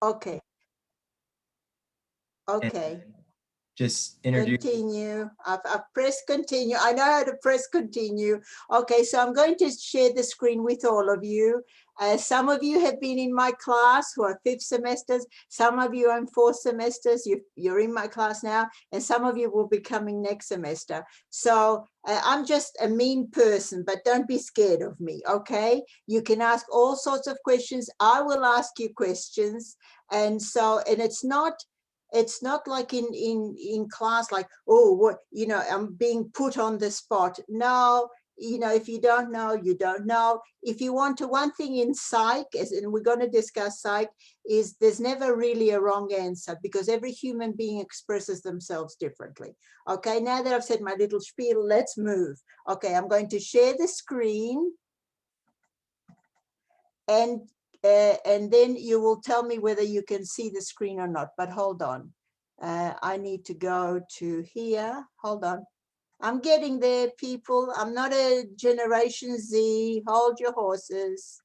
Okay. Okay. Just introduce. Continue. I've pressed continue. I know how to press continue. Okay, so I'm going to share the screen with all of you. Some of you have been in my class who are 5th semesters. Some of you are in 4th semesters. You're in my class now, and some of you will be coming next semester. So I'm just a mean person, but don't be scared of me, okay? You can ask all sorts of questions. I will ask you questions. And so, and it's not like in class, like, oh, what, I'm being put on the spot. No, if you don't know, you don't know. If you want to, one thing in psych, and we're going to discuss psych, is there's never really a wrong answer, because every human being expresses themselves differently. Okay, now that I've said my little spiel, let's move. Okay, I'm going to share the screen, and then you will tell me whether you can see the screen or not. But hold on. I need to go to here. Hold on. I'm getting there, people. I'm not a Generation Z. Hold your horses.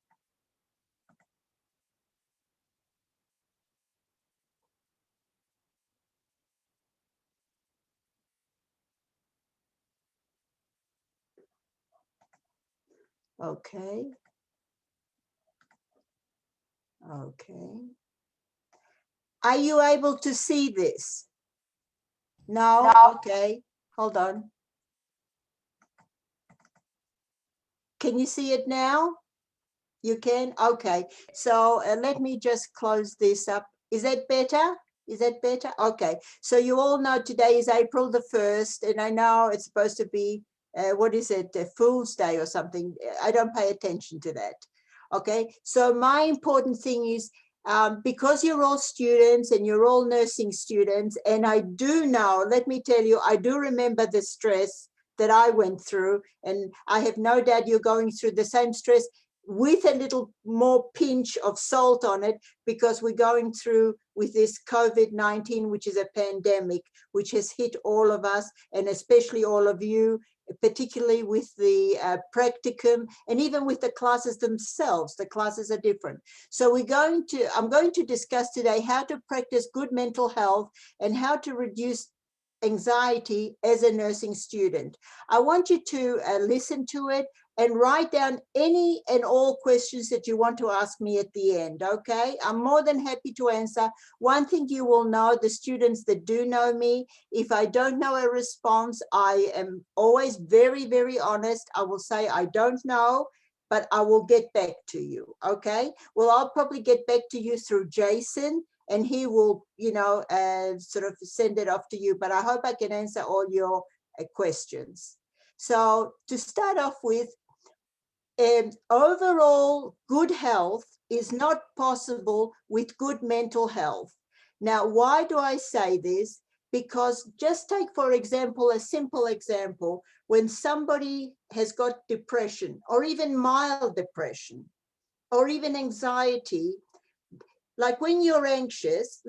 Okay. Okay. Are you able to see this? No? Okay. Hold on. Can you see it now? You can? Okay. So let me just close this up. Is that better? Is that better? Okay. So you all know today is April the 1st, and I know it's supposed to be, what is it, Fool's Day or something. I don't pay attention to that. Okay. So my important thing is, because you're all students and you're all nursing students, and I do know, let me tell you, I do remember the stress that I went through, and I have no doubt you're going through the same stress with a little more pinch of salt on it, because we're going through with this COVID-19, which is a pandemic, which has hit all of us, and especially all of you, particularly with the practicum, and even with the classes themselves. The classes are different. So I'm going to discuss today how to practice good mental health and how to reduce anxiety as a nursing student. I want you to listen to it and write down any and all questions that you want to ask me at the end, okay? I'm more than happy to answer. One thing you will know, the students that do know me, if I don't know a response, I am always very, very honest. I will say I don't know, but I will get back to you, okay? Well, I'll probably get back to you through Jason, and he will, sort of send it off to you, but I hope I can answer all your questions. So to start off with, overall good health is not possible with good mental health. Now, why do I say this? Because just take, for example, a simple example, when somebody has got depression or even mild depression or even anxiety, like when you're anxious,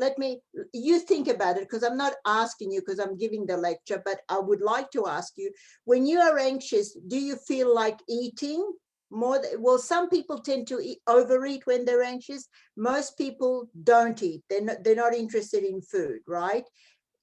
you think about it, because I'm not asking you because I'm giving the lecture, but I would like to ask you, when you are anxious, do you feel like eating more? Well, some people tend to overeat when they're anxious. Most people don't eat. They're not interested in food, right?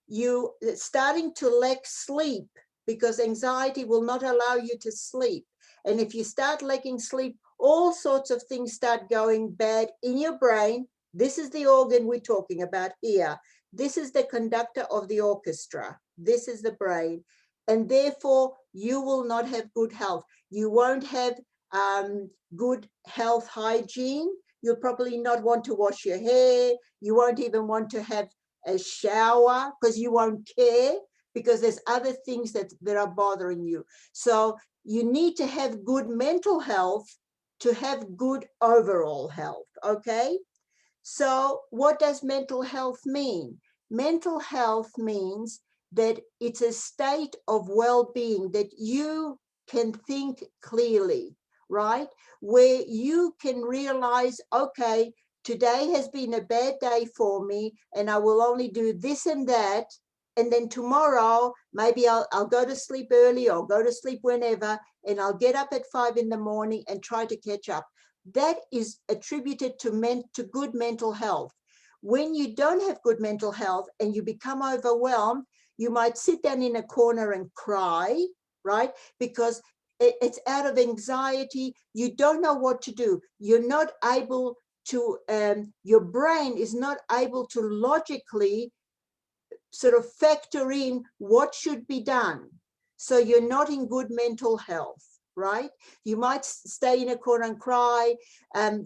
You starting to lack sleep, because anxiety will not allow you to sleep. And if you start lacking sleep, all sorts of things start going bad in your brain. This is the organ we're talking about here. This is the conductor of the orchestra. This is the brain. And therefore, you will not have good health. You won't have good health hygiene. You'll probably not want to wash your hair. You won't even want to have a shower, because you won't care, because there's other things that are bothering you. So you need to have good mental health to have good overall health, okay? So what does mental health mean? Mental health means that it's a state of well-being, that you can think clearly, right? Where you can realize, okay, today has been a bad day for me, and I will only do this and that. And then tomorrow, maybe I'll go to sleep early or go to sleep whenever, and I'll get up at 5 in the morning and try to catch up. That is attributed to good mental health. When you don't have good mental health and you become overwhelmed, you might sit down in a corner and cry, right? Because it's out of anxiety. You don't know what to do. You're not able to, your brain is not able to logically sort of factor in what should be done. So you're not in good mental health, right? You might stay in a corner and cry.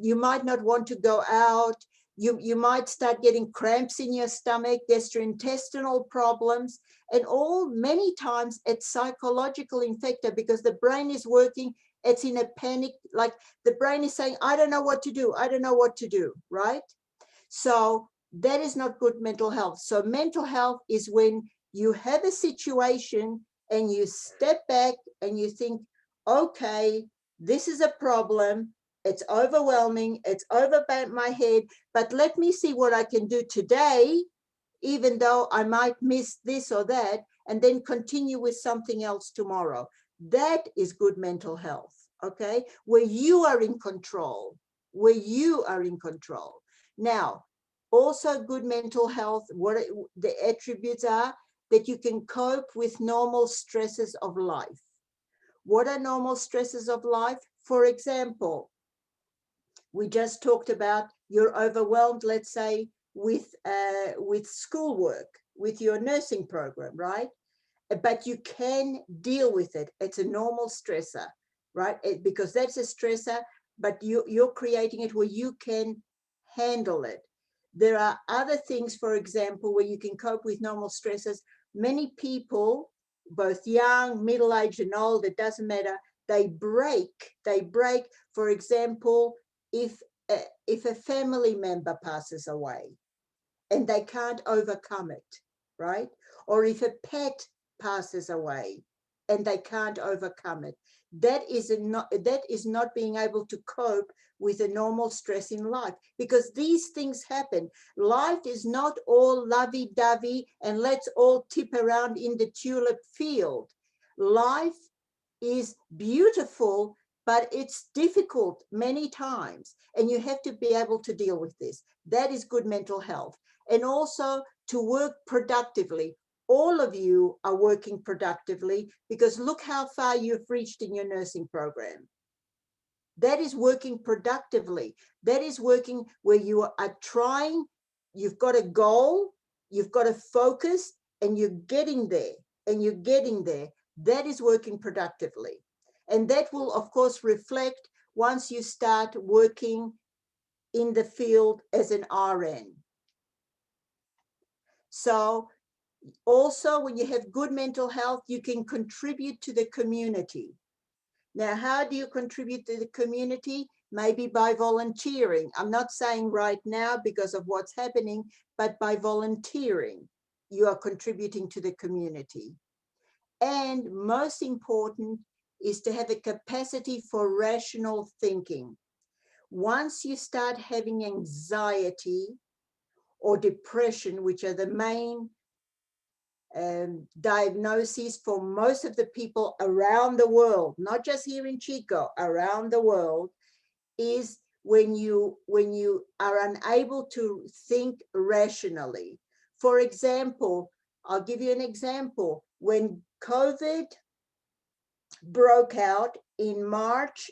You might not want to go out. You might start getting cramps in your stomach, gastrointestinal problems, and all many times it's psychological infector because the brain is working, it's in a panic, like the brain is saying, I don't know what to do, I don't know what to do, right? So that is not good mental health. So mental health is when you have a situation and you step back and you think, okay, this is a problem. It's overwhelming. It's over my head, but let me see what I can do today, even though I might miss this or that, and then continue with something else tomorrow. That is good mental health, okay? Where you are in control, where you are in control. Now, also good mental health, what the attributes are that you can cope with normal stresses of life. What are normal stresses of life? For example, we just talked about you're overwhelmed, let's say, with schoolwork, with your nursing program, right? But you can deal with it. It's a normal stressor, right? Because that's a stressor, but you're creating it where you can handle it. There are other things, for example, where you can cope with normal stresses. Many people, both young, middle-aged, and old, it doesn't matter, they break. For example, if a family member passes away and they can't overcome it, right? Or if a pet passes away and they can't overcome it, that is not being able to cope with a normal stress in life, because these things happen. Life is not all lovey-dovey and let's all tip around in the tulip field. Life is beautiful, but it's difficult many times, and you have to be able to deal with this. That is good mental health. And also to work productively. All of you are working productively, because look how far you've reached in your nursing program. That is working productively. That is working where you are trying, you've got a goal, you've got a focus, and you're getting there, and you're getting there. That is working productively. And that will, of course, reflect once you start working in the field as an RN. So also, when you have good mental health, you can contribute to the community. Now, how do you contribute to the community? Maybe by volunteering. I'm not saying right now because of what's happening, but by volunteering, you are contributing to the community. And most important is to have a capacity for rational thinking. Once you start having anxiety or depression, which are the main diagnoses for most of the people around the world, not just here in Chico, around the world, is when you are unable to think rationally. For example, I'll give you an example. When COVID broke out in March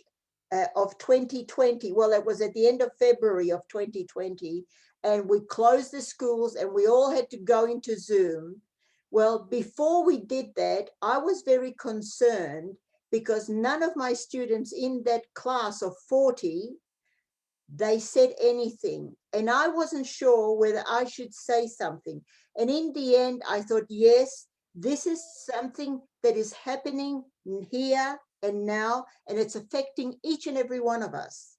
of 2020, well, it was at the end of February of 2020, and we closed the schools and we all had to go into Zoom. Well, before we did that, I was very concerned because none of my students in that class of 40, they said anything. And I wasn't sure whether I should say something. And in the end, I thought, yes, this is something that is happening here and now, and it's affecting each and every one of us.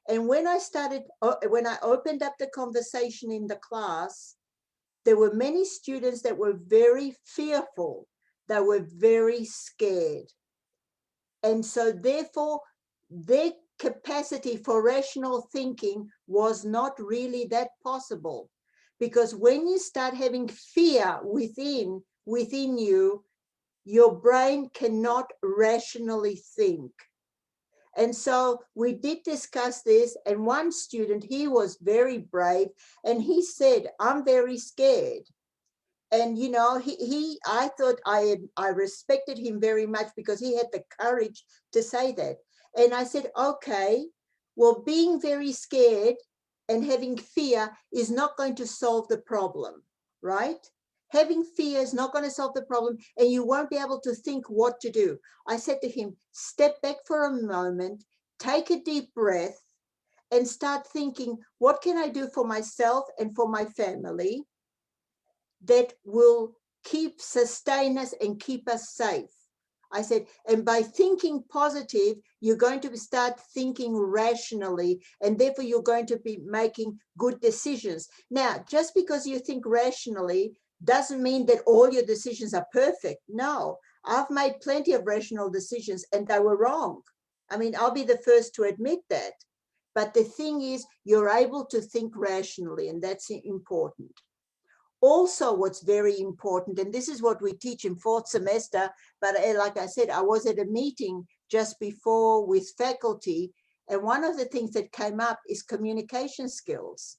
And when I opened up the conversation in the class, there were many students that were very fearful. They were very scared. And so therefore, their capacity for rational thinking was not really that possible. Because when you start having fear within you, your brain cannot rationally think. And so we did discuss this, and one student, he was very brave, and he said, I'm very scared. And you know, I thought I respected him very much because he had the courage to say that. And I said, okay, well, being very scared and having fear is not going to solve the problem, right? Having fear is not going to solve the problem, and you won't be able to think what to do. I said to him, step back for a moment, take a deep breath, and start thinking, what can I do for myself and for my family that will sustain us and keep us safe? I said, and by thinking positive, you're going to start thinking rationally, and therefore you're going to be making good decisions. Now, just because you think rationally doesn't mean that all your decisions are perfect. No, I've made plenty of rational decisions and they were wrong. I mean, I'll be the first to admit that. But the thing is, you're able to think rationally, and that's important. Also, what's very important, and this is what we teach in fourth semester, but like I said, I was at a meeting just before with faculty, and one of the things that came up is communication skills.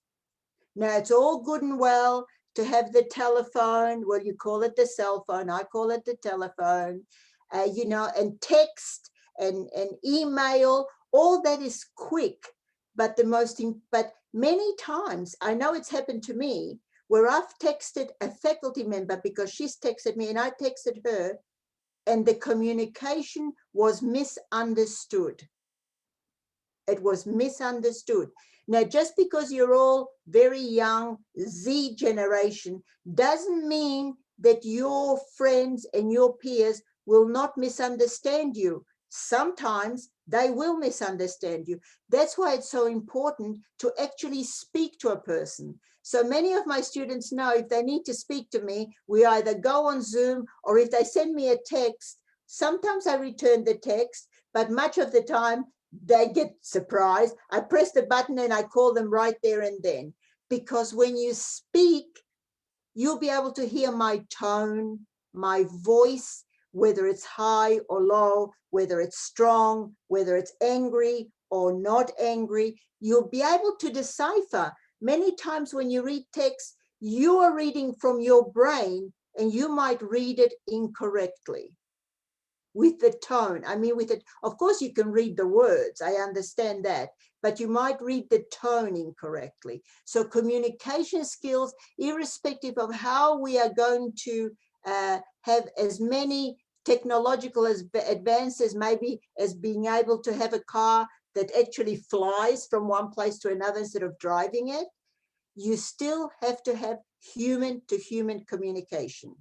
Now, it's all good and well to have the telephone, well, you call it the cell phone, I call it the telephone, you know, and text and email, all that is quick, but but many times, I know it's happened to me, where I've texted a faculty member because she's texted me and I texted her, and the communication was misunderstood. It was misunderstood. Now, just because you're all very young, Z generation, doesn't mean that your friends and your peers will not misunderstand you. Sometimes they will misunderstand you. That's why it's so important to actually speak to a person. So many of my students know if they need to speak to me, we either go on Zoom, or if they send me a text, sometimes I return the text, but much of the time they get surprised. I press the button and I call them right there and then. Because when you speak, you'll be able to hear my tone, my voice, whether it's high or low, whether it's strong, whether it's angry or not angry. You'll be able to decipher. Many times when you read text, you are reading from your brain and you might read it incorrectly with the tone. I mean, with it, of course, you can read the words. I understand that, but you might read the tone incorrectly. So communication skills, irrespective of how we are going to have as many technological advances, maybe as being able to have a car that actually flies from one place to another instead of driving it, you still have to have human-to-human communication.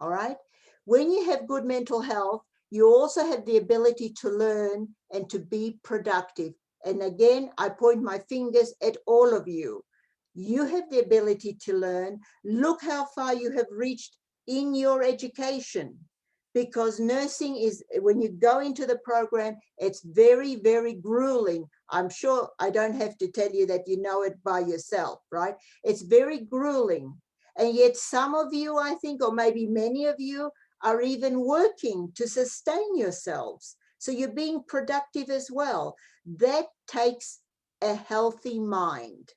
All right? When you have good mental health, you also have the ability to learn and to be productive. And again, I point my fingers at all of you. You have the ability to learn. Look how far you have reached in your education. Because nursing is, when you go into the program, it's very, very grueling. I'm sure I don't have to tell you that you know it by yourself, right? It's very grueling. And yet some of you, I think, or maybe many of you, are even working to sustain yourselves. So you're being productive as well. That takes a healthy mind,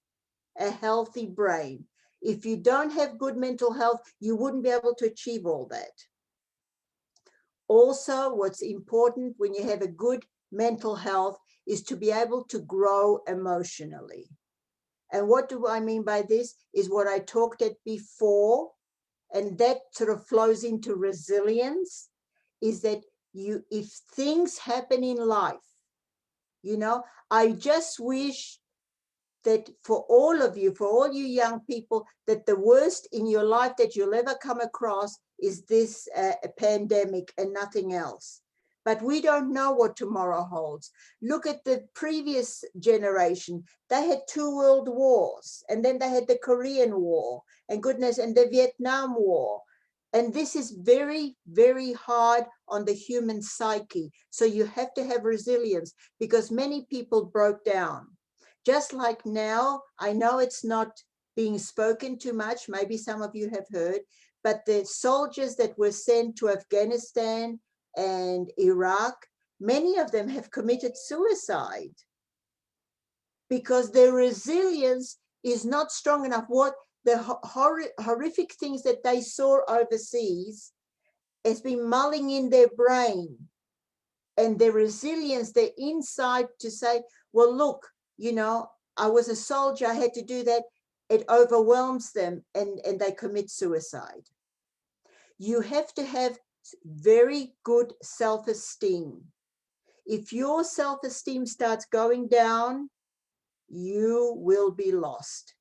a healthy brain. If you don't have good mental health, you wouldn't be able to achieve all that. Also, what's important when you have a good mental health is to be able to grow emotionally. And what do I mean by this is what I talked at before, and that sort of flows into resilience, is that if things happen in life, you know, I just wish that for all of you, for all you young people, that the worst in your life that you'll ever come across is this pandemic and nothing else. But we don't know what tomorrow holds. Look at the previous generation. They had 2 world wars, and then they had the Korean War, and goodness, and the Vietnam War. And this is very, very hard on the human psyche. So you have to have resilience, because many people broke down. Just like now, I know it's not being spoken too much, maybe some of you have heard, but the soldiers that were sent to Afghanistan and Iraq, many of them have committed suicide because their resilience is not strong enough. What the horrific things that they saw overseas has been mulling in their brain, and their resilience, their insight to say, well, look, you know, I was a soldier, I had to do that. It overwhelms them, and they commit suicide. You have to have very good self-esteem. If your self-esteem starts going down, you will be lost.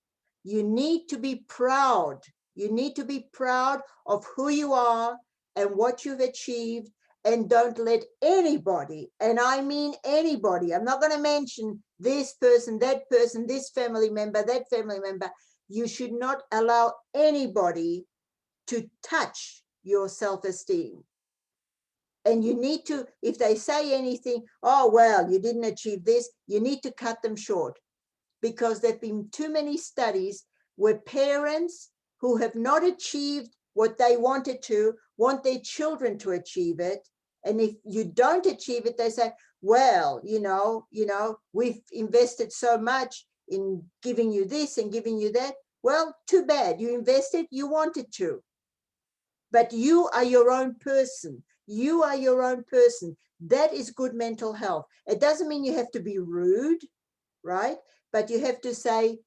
You need to be proud. You need to be proud of who you are and what you've achieved, and don't let anybody, and I mean anybody, I'm not going to mention this person, this family member, that family member. You should not allow anybody to touch your self-esteem. And you need to, if they say anything, oh, well, you didn't achieve this, you need to cut them short, because there have been too many studies where parents who have not achieved what they wanted to want their children to achieve it. And if you don't achieve it, they say, well, you know, we've invested so much in giving you this and giving you that. Well, too bad. You invested, you wanted to. But you are your own person. You are your own person. That is good mental health. It doesn't mean you have to be rude, right? But you have to say,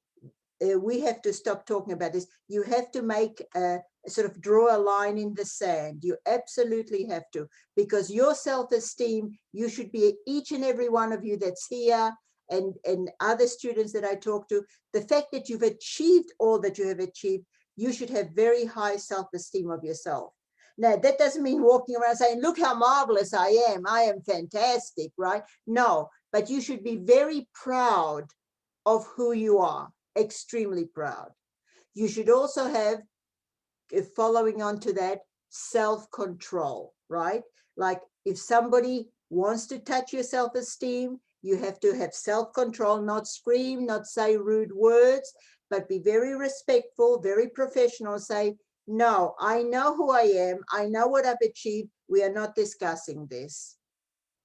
we have to stop talking about this. You have to make sort of draw a line in the sand. You absolutely have to, because your self-esteem, you should be, each and every one of you that's here, and other students that I talk to, the fact that you've achieved all that you have achieved, you should have very high self-esteem of yourself. Now, that doesn't mean walking around saying, look how marvelous I am fantastic, right? No, but you should be very proud of who you are, extremely proud. You should also have, following on to that, self-control, right? Like if somebody wants to touch your self-esteem, you have to have self-control, not scream, not say rude words, but be very respectful, very professional, say, no, I know who I am, I know what I've achieved, we are not discussing this,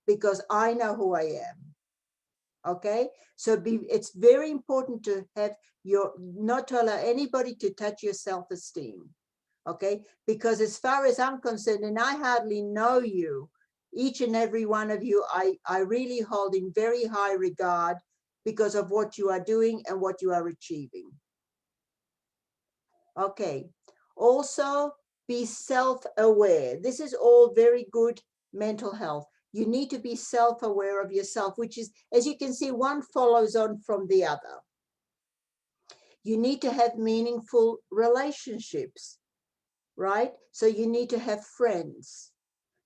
because I know who I am. Okay, so it's very important to have not to allow anybody to touch your self-esteem. Okay, because as far as I'm concerned, and I hardly know you, each and every one of you, I really hold in very high regard because of what you are doing and what you are achieving. Okay, also be self-aware. This is all very good mental health. You need to be self-aware of yourself, which is, as you can see, one follows on from the other. You need to have meaningful relationships, right? So you need to have friends.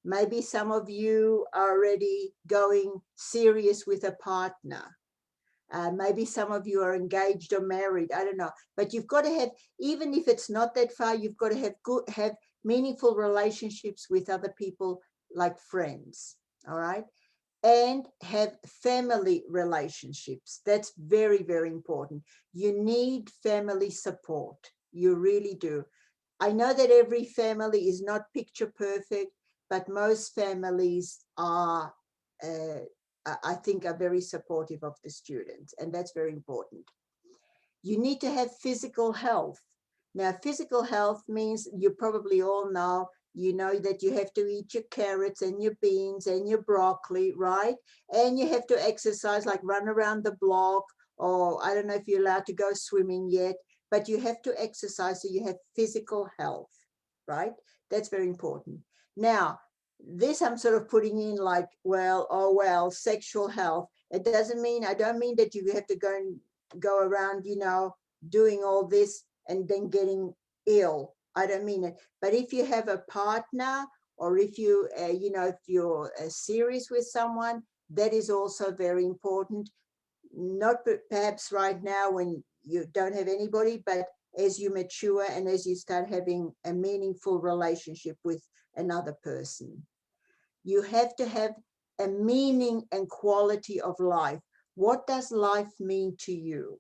Maybe some of you are already going serious with a partner. Maybe some of you are engaged or married, I don't know. But you've got to have, even if it's not that far, you've got to have meaningful relationships with other people, like friends, all right? And have family relationships. That's very, very important. You need family support. You really do. I know that every family is not picture perfect, but most families are, I think, are very supportive of the students, and that's very important. You need to have physical health. Now, physical health means, you probably all know, you know that you have to eat your carrots and your beans and your broccoli, right? And you have to exercise, like run around the block, or I don't know if you're allowed to go swimming yet, but you have to exercise so you have physical health, right? That's very important. Now, this I'm sort of putting in like, well, oh, well, sexual health. It doesn't mean, I don't mean that you have to go around, you know, doing all this and then getting ill. I don't mean it. But if you have a partner, or if you, you know, if you're serious with someone, that is also very important. Not perhaps right now when you don't have anybody, but as you mature and as you start having a meaningful relationship with another person. You have to have a meaning and quality of life. What does life mean to you?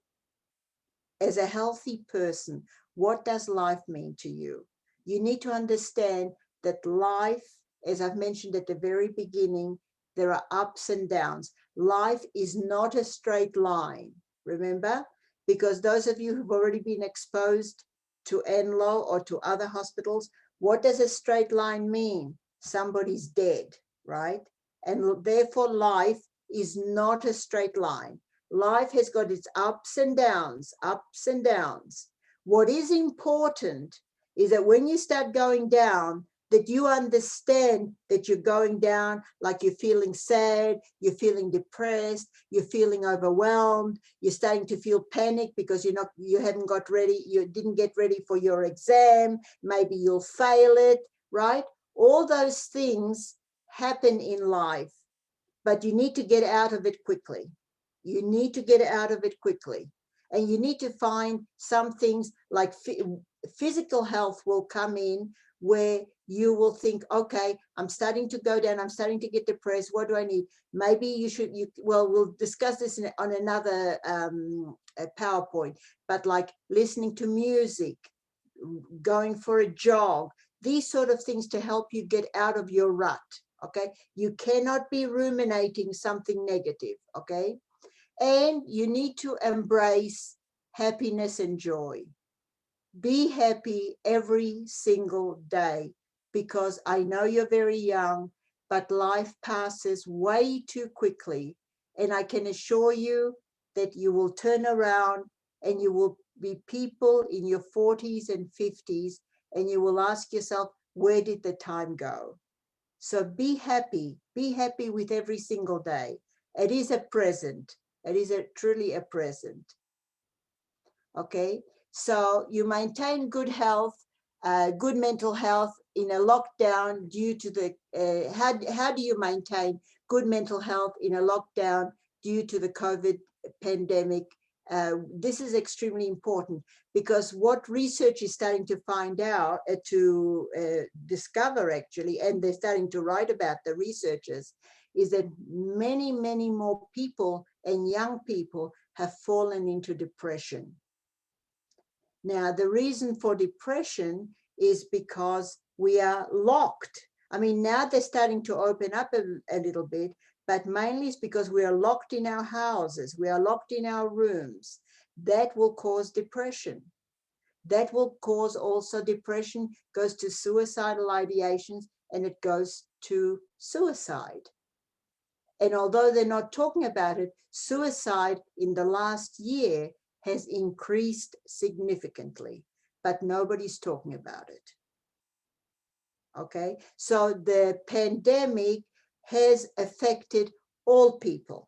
As a healthy person, what does life mean to you? You need to understand that life, as I've mentioned at the very beginning, There are ups and downs. Life is not a straight line, remember? Because those of you who've already been exposed to Enloe or to other hospitals, what does a straight line mean? Somebody's dead, right? And therefore life is not a straight line. Life has got its ups and downs, ups and downs. What is important is that when you start going down, that you understand that you're going down, like you're feeling sad, you're feeling depressed, you're feeling overwhelmed, you're starting to feel panic because you haven't got ready, you didn't get ready for your exam, maybe you'll fail it, right? All those things happen in life, but you need to get out of it quickly. You need to get out of it quickly. And you need to find some things like physical health will come in, where you will think, okay, I'm starting to go down, I'm starting to get depressed, what do I need? Maybe well, we'll discuss this on another PowerPoint, but like listening to music, going for a jog, these sort of things to help you get out of your rut, okay? You cannot be ruminating something negative, okay? And you need to embrace happiness and joy. Be happy every single day, because I know you're very young, but life passes way too quickly. And I can assure you that you will turn around and you will be people in your 40s and 50s, and you will ask yourself, where did the time go? So be happy with every single day. It is a present. It is truly a present. Okay, so you maintain good health, good mental health in a lockdown due to the, how do you maintain good mental health in a lockdown due to the COVID pandemic? This is extremely important, because what research is starting to find out, to discover actually, and they're starting to write about, the researchers, is that many, many more people and young people have fallen into depression. Now, the reason for depression is because we are locked. I mean, now they're starting to open up a little bit, but mainly it's because we are locked in our houses. We are locked in our rooms. That will cause depression. That will cause also depression, goes to suicidal ideations, and it goes to suicide. And although they're not talking about it, suicide in the last year has increased significantly, but nobody's talking about it. Okay, so the pandemic has affected all people,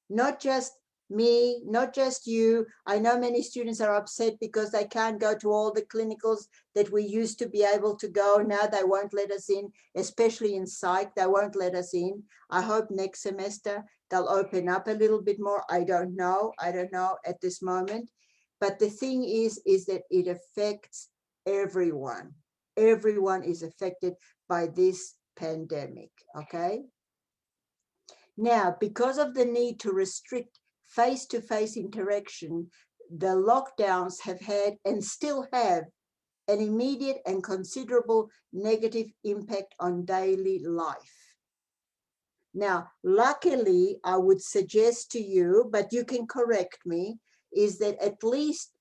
not just me, not just you. I know many students are upset because they can't go to all the clinicals that we used to be able to go. Now they won't let us in, especially in psych, they won't let us in. I hope next semester they'll open up a little bit more. I don't know at this moment. But the thing is that it affects everyone. Everyone is affected by this pandemic, okay? Now, because of the need to restrict face-to-face interaction, the lockdowns have had and still have an immediate and considerable negative impact on daily life. Now, luckily, I would suggest to you, but you can correct me, is that at least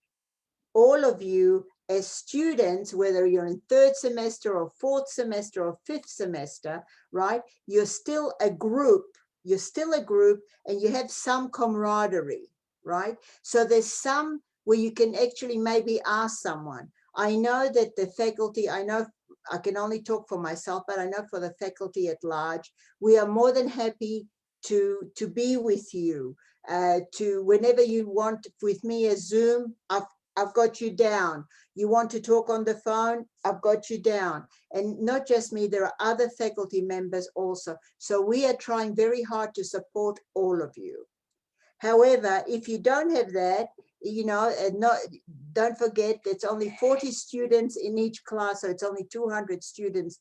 all of you as students, whether you're in third semester or fourth semester or fifth semester, right, you're still a group. You're still a group and you have some camaraderie, right? So there's some where you can actually maybe ask someone. I know that the faculty, I know I can only talk for myself, but I know for the faculty at large, we are more than happy to be with you, to whenever you want with me as Zoom, I've got you down. You want to talk on the phone, I've got you down. And not just me, there are other faculty members also. So we are trying very hard to support all of you. However, if you don't have that, you know, don't forget it's only 40 students in each class, so it's only 200 students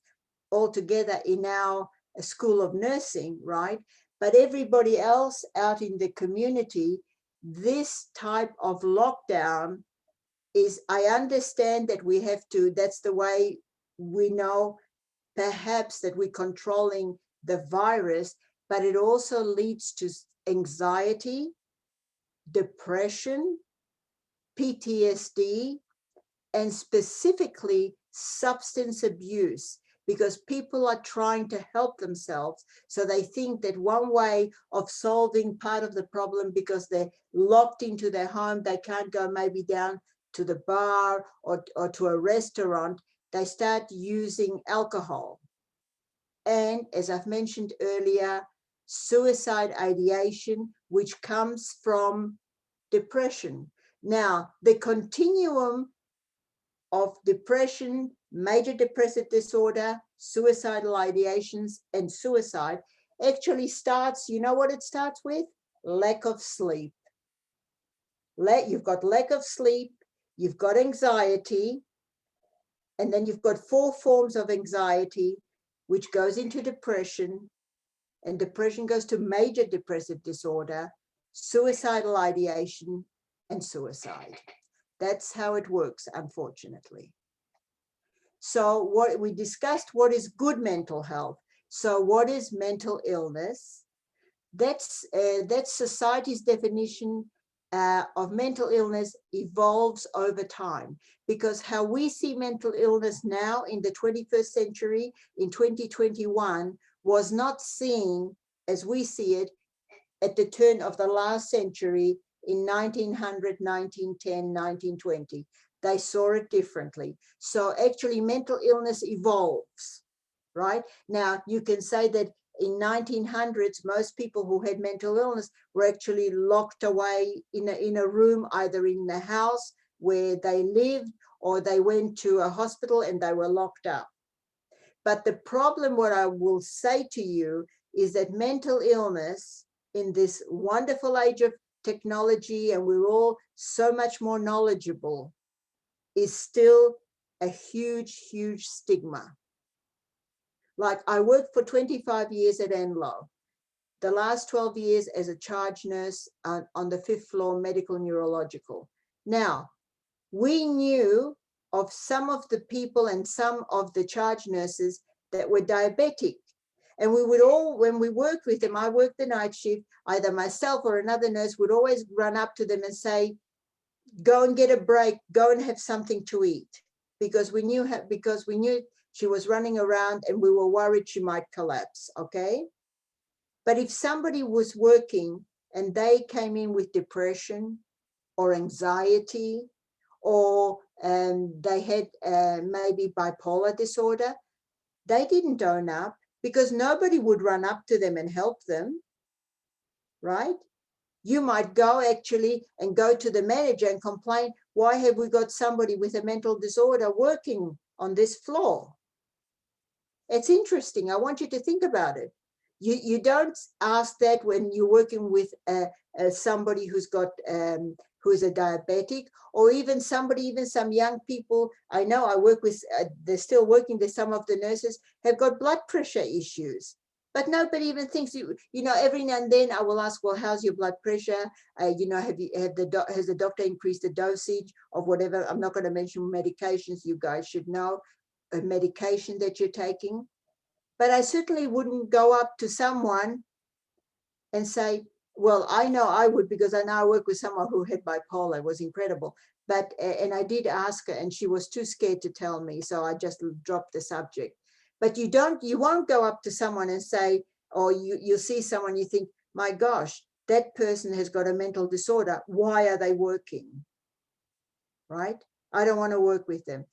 altogether in our School of Nursing, right? But everybody else out in the community, this type of lockdown is, I understand that we have to, that's the way we know perhaps that we're controlling the virus, but it also leads to anxiety, depression, PTSD, and specifically substance abuse, because people are trying to help themselves. So they think that one way of solving part of the problem, because they're locked into their home, they can't go maybe down to the bar or to a restaurant, they start using alcohol. And as I've mentioned earlier, suicide ideation, which comes from depression. Now, the continuum of depression, major depressive disorder, suicidal ideations, and suicide actually starts, you know what it starts with? Lack of sleep. You've got lack of sleep, you've got anxiety, and then you've got 4 forms of anxiety, which goes into depression, and depression goes to major depressive disorder, suicidal ideation, and suicide. That's how it works, unfortunately. So what we discussed, what is good mental health? So what is mental illness? That's society's definition of mental illness evolves over time, because how we see mental illness now in the 21st century, in 2021, was not seen as we see it at the turn of the last century in 1900, 1910, 1920. They saw it differently. So actually mental illness evolves, right? Now you can say that in 1900s, most people who had mental illness were actually locked away in a room, either in the house where they lived, or they went to a hospital and they were locked up. But the problem, what I will say to you, is that mental illness in this wonderful age of technology, and we're all so much more knowledgeable, is still a huge, huge stigma. Like, I worked for 25 years at Enloe, the last 12 years as a charge nurse on the 5th floor medical neurological. Now, we knew of some of the people and some of the charge nurses that were diabetic. And we would all, when we worked with them, I worked the night shift, either myself or another nurse would always run up to them and say, go and get a break, go and have something to eat. Because we knew she was running around and we were worried she might collapse, okay? But if somebody was working and they came in with depression or anxiety, or they had maybe bipolar disorder, they didn't own up, because nobody would run up to them and help them, right? You might go actually and go to the manager and complain, why have we got somebody with a mental disorder working on this floor? It's interesting. I want you to think about it. You don't ask that when you're working with somebody who's got who's a diabetic, or even somebody, even some young people. I know I work with, they're still working, there's some of the nurses have got blood pressure issues, but nobody even thinks, you know, every now and then I will ask, well, how's your blood pressure? You know, has the doctor increased the dosage of whatever? I'm not going to mention medications, you guys should know a medication that you're taking. But I certainly wouldn't go up to someone and say, well, I know I would, because I now work with someone who had bipolar. It was incredible. But, and I did ask her and she was too scared to tell me. So I just dropped the subject. But you won't go up to someone and say, or you'll see someone, you think, my gosh, that person has got a mental disorder. Why are they working? Right? I don't want to work with them.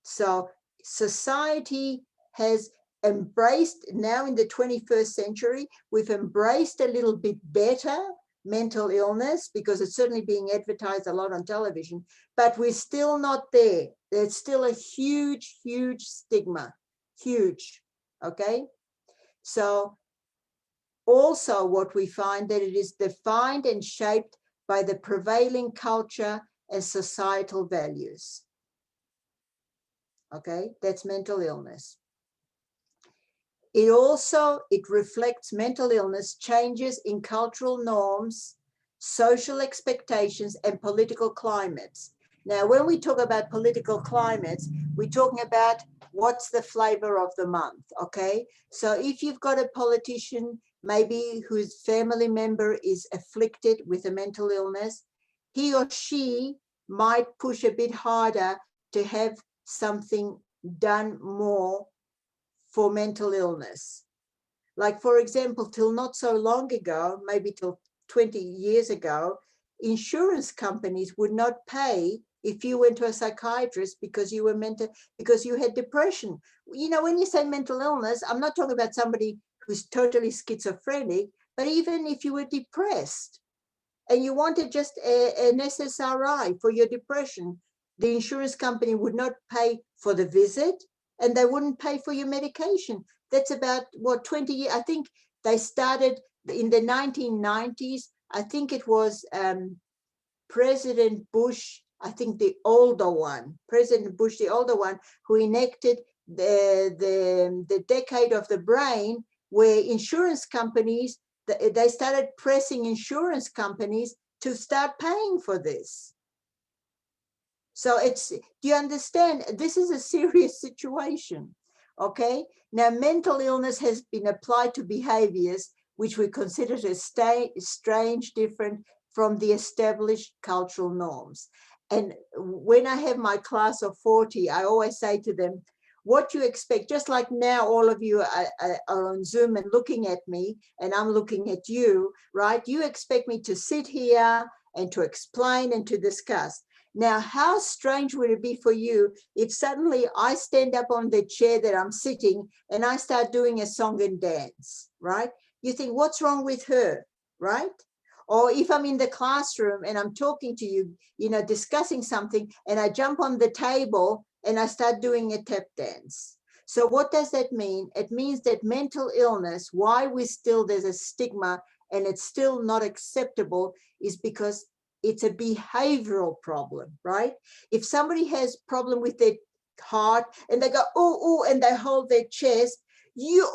So society has embraced, now in the 21st century, we've embraced a little bit better mental illness, because it's certainly being advertised a lot on television, but we're still not there. There's still a huge, huge stigma, huge, okay? So also what we find, that it is defined and shaped by the prevailing culture and societal values. Okay, that's mental illness. It reflects mental illness changes in cultural norms, social expectations, and political climates. Now, when we talk about political climates, we're talking about what's the flavor of the month, okay? So if you've got a politician, maybe whose family member is afflicted with a mental illness, he or she might push a bit harder to have something done more for mental illness. Like, for example, till not so long ago, maybe till 20 years ago, insurance companies would not pay if you went to a psychiatrist because you were because you had depression. You know, when you say mental illness, I'm not talking about somebody who's totally schizophrenic, but even if you were depressed and you wanted just an SSRI for your depression, the insurance company would not pay for the visit and they wouldn't pay for your medication. That's about, what, 20 years? I think they started in the 1990s. I think it was President Bush, I think the older one, President Bush, the older one, who enacted the decade of the brain, where insurance companies, they started pressing insurance companies to start paying for this. So it's, do you understand? This is a serious situation, okay? Now, mental illness has been applied to behaviors which we consider as strange, different from the established cultural norms. And when I have my class of 40, I always say to them, what you expect, just like now all of you are on Zoom and looking at me, and I'm looking at you, right? You expect me to sit here and to explain and to discuss. Now, how strange would it be for you if suddenly I stand up on the chair that I'm sitting and I start doing a song and dance, right? You think, what's wrong with her, right? Or if I'm in the classroom and I'm talking to you, you know, discussing something, and I jump on the table and I start doing a tap dance. So what does that mean? It means that mental illness, why there's a stigma and it's still not acceptable, is because it's a behavioral problem, right? If somebody has problem with their heart and they go, oh, and they hold their chest,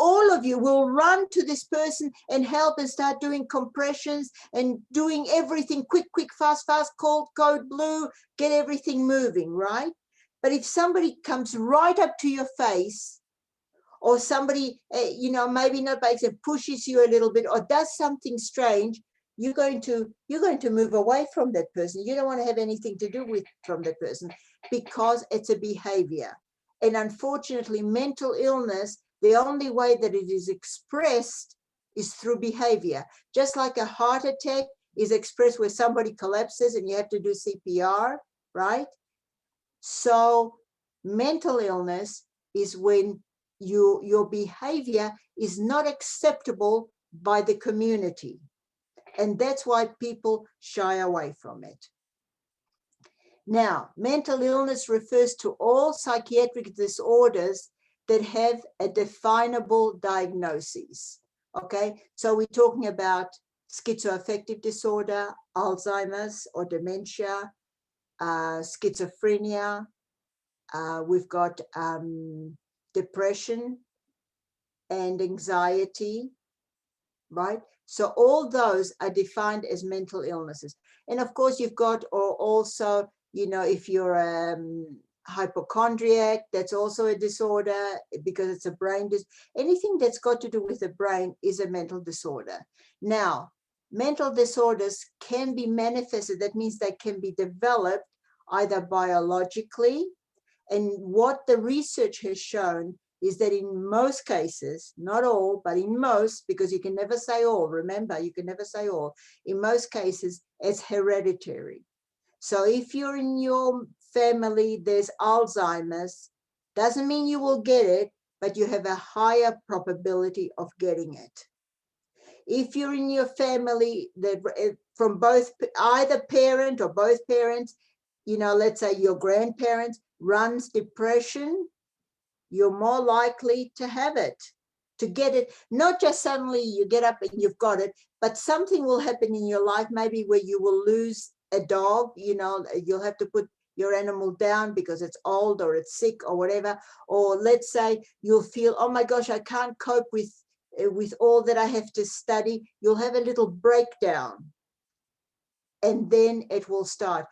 all of you will run to this person and help and start doing compressions and doing everything quick, fast, cold, code blue, get everything moving, right? But if somebody comes right up to your face, or somebody, you know, maybe not by accident, pushes you a little bit or does something strange, you're going to move away from that person. You don't want to have anything to do from that person because it's a behavior. And unfortunately, mental illness, the only way that it is expressed is through behavior. Just like a heart attack is expressed where somebody collapses and you have to do CPR, right? So mental illness is when your behavior is not acceptable by the community. And that's why people shy away from it. Now, mental illness refers to all psychiatric disorders that have a definable diagnosis. Okay, so we're talking about schizoaffective disorder, Alzheimer's or dementia, schizophrenia, we've got depression and anxiety, right? So all those are defined as mental illnesses. And of course, you've got also, you know, if you're hypochondriac, that's also a disorder because it's a brain disorder. Anything that's got to do with the brain is a mental disorder. Now, mental disorders can be manifested. That means they can be developed either biologically. And what the research has shown is that in most cases, not all, but in most, because you can never say all, remember, you can never say all, in most cases, it's hereditary. So if you're in your family, there's Alzheimer's, doesn't mean you will get it, but you have a higher probability of getting it. If you're in your family that from both, either parent or both parents, you know, let's say your grandparents runs depression, you're more likely to have it, to get it. Not just suddenly you get up and you've got it, but something will happen in your life, maybe where you will lose a dog, you know, you'll have to put your animal down because it's old or it's sick or whatever. Or let's say you'll feel, oh my gosh, I can't cope with all that I have to study. You'll have a little breakdown. And then it will start.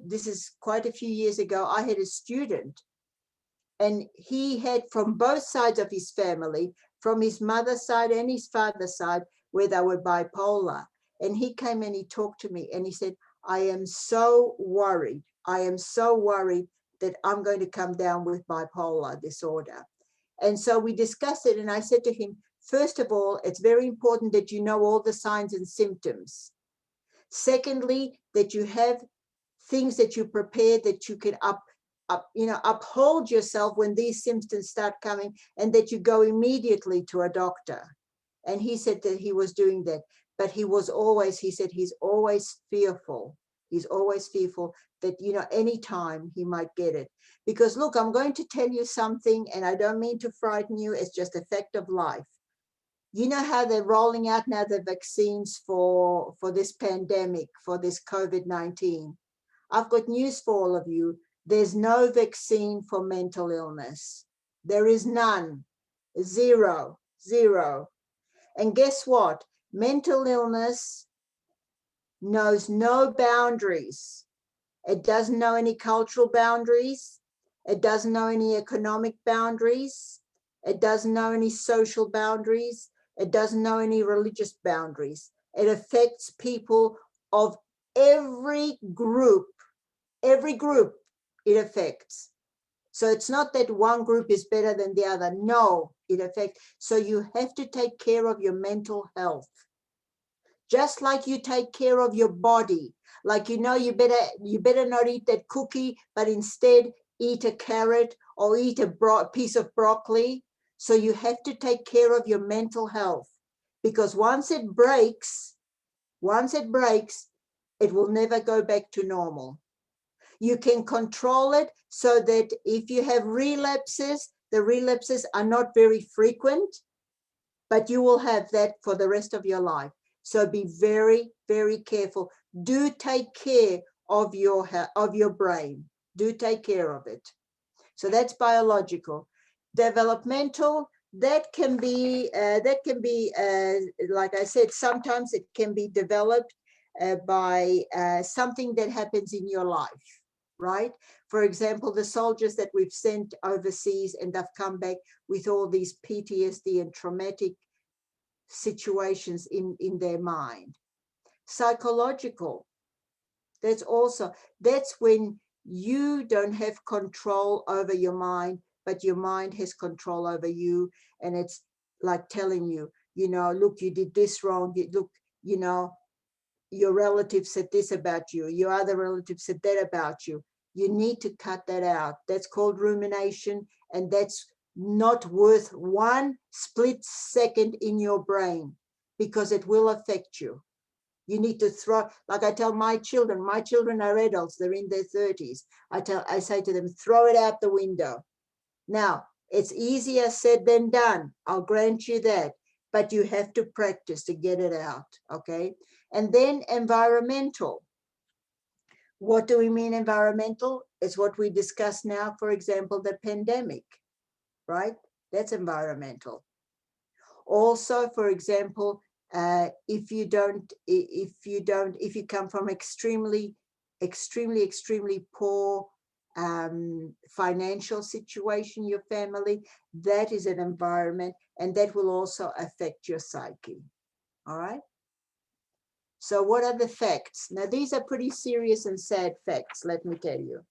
This is quite a few years ago, I had a student, and he had from both sides of his family, from his mother's side and his father's side, where they were bipolar. And he came and he talked to me and he said, I am so worried. I am so worried that I'm going to come down with bipolar disorder. And so we discussed it. And I said to him, first of all, it's very important that you know all the signs and symptoms. Secondly, that you have things that you prepare that you can uphold yourself when these symptoms start coming, and that you go immediately to a doctor. And he said that he was doing that, but he said he's always fearful. He's always fearful that, anytime he might get it. Because look, I'm going to tell you something, and I don't mean to frighten you. It's just a fact of life. You know how they're rolling out now the vaccines for this pandemic, for this COVID-19. I've got news for all of you. There's no vaccine for mental illness. There is none. Zero. And guess what? Mental illness knows no boundaries. It doesn't know any cultural boundaries. It doesn't know any economic boundaries. It doesn't know any social boundaries. It doesn't know any religious boundaries. It affects people of every group it affects. So it's not that one group is better than the other. No, it affects. So you have to take care of your mental health. Just like you take care of your body. Like, you better not eat that cookie, but instead eat a carrot or eat a piece of broccoli. So you have to take care of your mental health, because once it breaks, it will never go back to normal. You can control it so that if you have relapses, the relapses are not very frequent, but you will have that for the rest of your life. So be very, very careful. Do take care of your brain. Do take care of it. So that's biological. Developmental, that can be like I said, sometimes it can be developed by something that happens in your life, right? For example, the soldiers that we've sent overseas and they've come back with all these PTSD and traumatic situations in their mind. Psychological, that's when you don't have control over your mind, but your mind has control over you. And it's like telling you, look, you did this wrong. Look, your relative said this about you. Your other relative said that about you. You need to cut that out. That's called rumination. And that's not worth one split second in your brain, because it will affect you. You need to throw, like I tell my children are adults, they're in their 30s. I say to them, throw it out the window. Now, it's easier said than done. I'll grant you that, but you have to practice to get it out, okay? And then environmental. What do we mean environmental? It's what we discuss now, for example, the pandemic, right? That's environmental. Also, for example, if you come from extremely poor financial situation, your family, that is an environment, and that will also affect your psyche. All right. So what are the facts? Now, these are pretty serious and sad facts, let me tell you.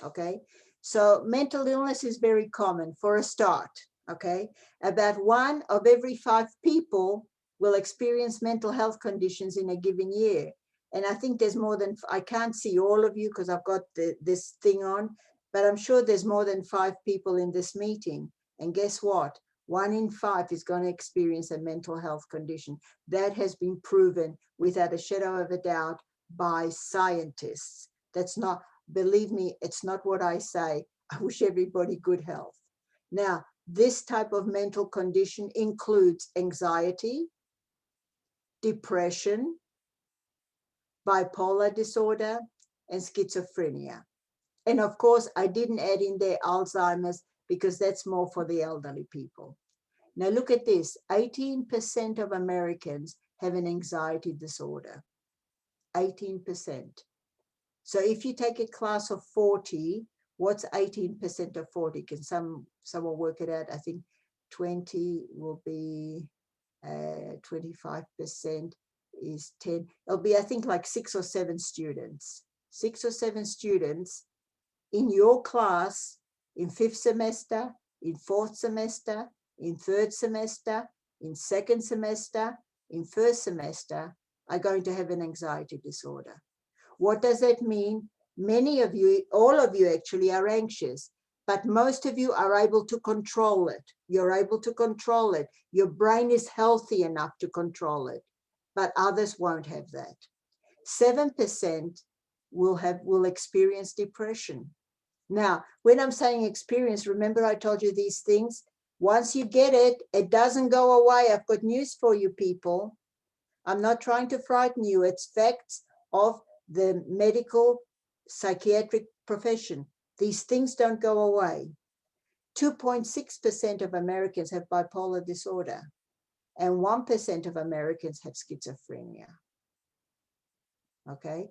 Okay. So mental illness is very common for a start. Okay. About 1 of every 5 people will experience mental health conditions in a given year. And I think there's more than, I can't see all of you because I've got this thing on, but I'm sure there's more than 5 people in this meeting. And guess what? 1 in 5 is going to experience a mental health condition. That has been proven without a shadow of a doubt by scientists. That's not, believe me, it's not what I say. I wish everybody good health. Now, this type of mental condition includes anxiety, depression, bipolar disorder, and schizophrenia. And of course, I didn't add in there Alzheimer's because that's more for the elderly people. Now look at this, 18% of Americans have an anxiety disorder, 18%. So if you take a class of 40, what's 18% of 40? Can someone work it out? I think 20 will be 25% is 10. It'll be, I think, like 6 or 7 students. 6 or 7 students in your class in 5th semester, in 4th semester, in 3rd semester, in 2nd semester, in 1st semester are going to have an anxiety disorder. What does that mean? Many of you, all of you actually are anxious, but most of you are able to control it. You're able to control it. Your brain is healthy enough to control it, but others won't have that. 7% will experience depression. Now, when I'm saying experience, remember I told you these things. Once you get it, it doesn't go away. I've got news for you people. I'm not trying to frighten you. It's facts of the medical psychiatric profession. These things don't go away. 2.6% of Americans have bipolar disorder, and 1% of Americans have schizophrenia. Okay?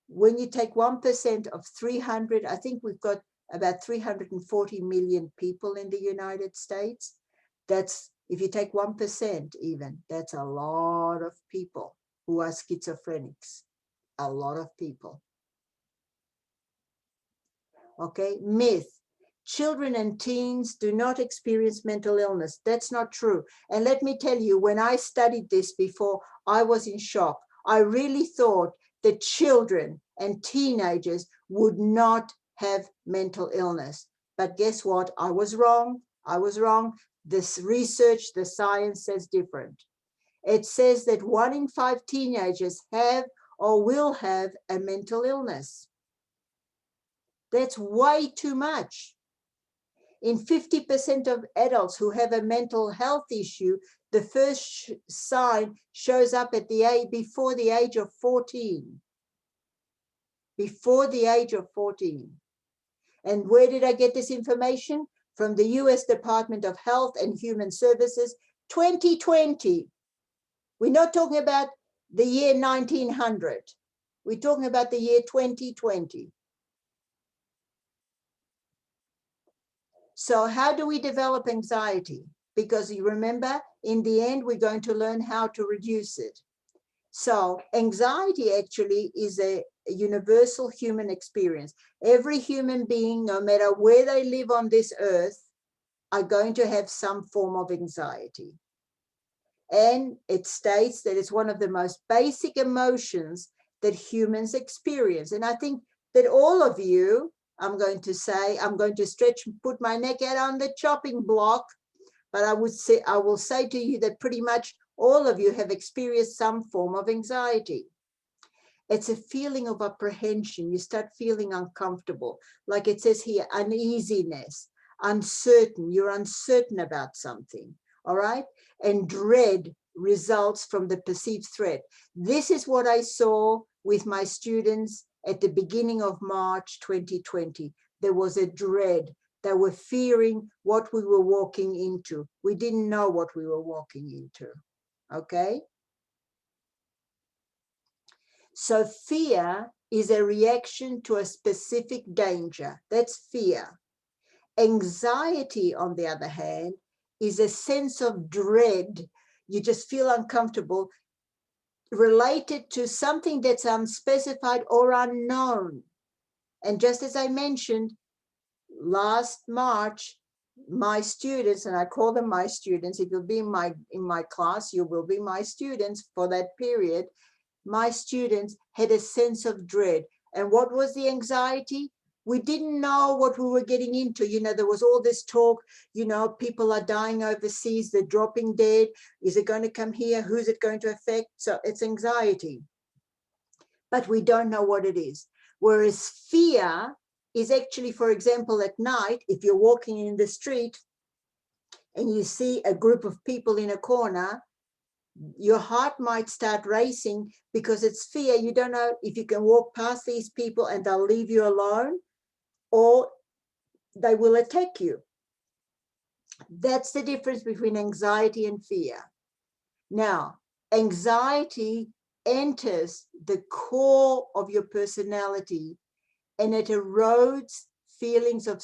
When you take 1% of 300, I think we've got about 340 million people in the United States. That's, if you take 1% even, that's a lot of people who are schizophrenics. A lot of people. Okay, myth. Children and teens do not experience mental illness. That's not true. And let me tell you, when I studied this before, I was in shock. I really thought that children and teenagers would not have mental illness. But guess what? I was wrong. I was wrong. This research, the science says different. It says that 1 in 5 teenagers have or will have a mental illness. That's way too much. In 50% of adults who have a mental health issue, the first sign shows up at before the age of 14. Before the age of 14. And where did I get this information? From the US Department of Health and Human Services, 2020. We're not talking about the year 1900. We're talking about the year 2020. So how do we develop anxiety? Because you remember, in the end, we're going to learn how to reduce it. So anxiety actually is a universal human experience. Every human being, no matter where they live on this earth, are going to have some form of anxiety. And it states that it's one of the most basic emotions that humans experience. And I think that all of you, I'm going to say, I'm going to stretch, put my neck out on the chopping block, but I will say to you that pretty much all of you have experienced some form of anxiety. It's a feeling of apprehension. You start feeling uncomfortable, like it says here, uneasiness, uncertain. You're uncertain about something, all right? And dread results from the perceived threat. This is what I saw with my students at the beginning of March 2020. There was a dread. They were fearing what we were walking into. We didn't know what we were walking into, okay? So fear is a reaction to a specific danger. That's fear. Anxiety, on the other hand, is a sense of dread. You just feel uncomfortable, related to something that's unspecified or unknown. And just as I mentioned, last March, my students, and I call them my students, if you'll be in my class, you will be my students for that period. My students had a sense of dread. And what was the anxiety? We didn't know what we were getting into. You know, there was all this talk, you know, people are dying overseas, they're dropping dead. Is it going to come here? Who's it going to affect? So it's anxiety. But we don't know what it is. Whereas fear is actually, for example, at night, if you're walking in the street and you see a group of people in a corner, your heart might start racing because it's fear. You don't know if you can walk past these people and they'll leave you alone or they will attack you. That's the difference between anxiety and fear. Now, anxiety enters the core of your personality and it erodes feelings of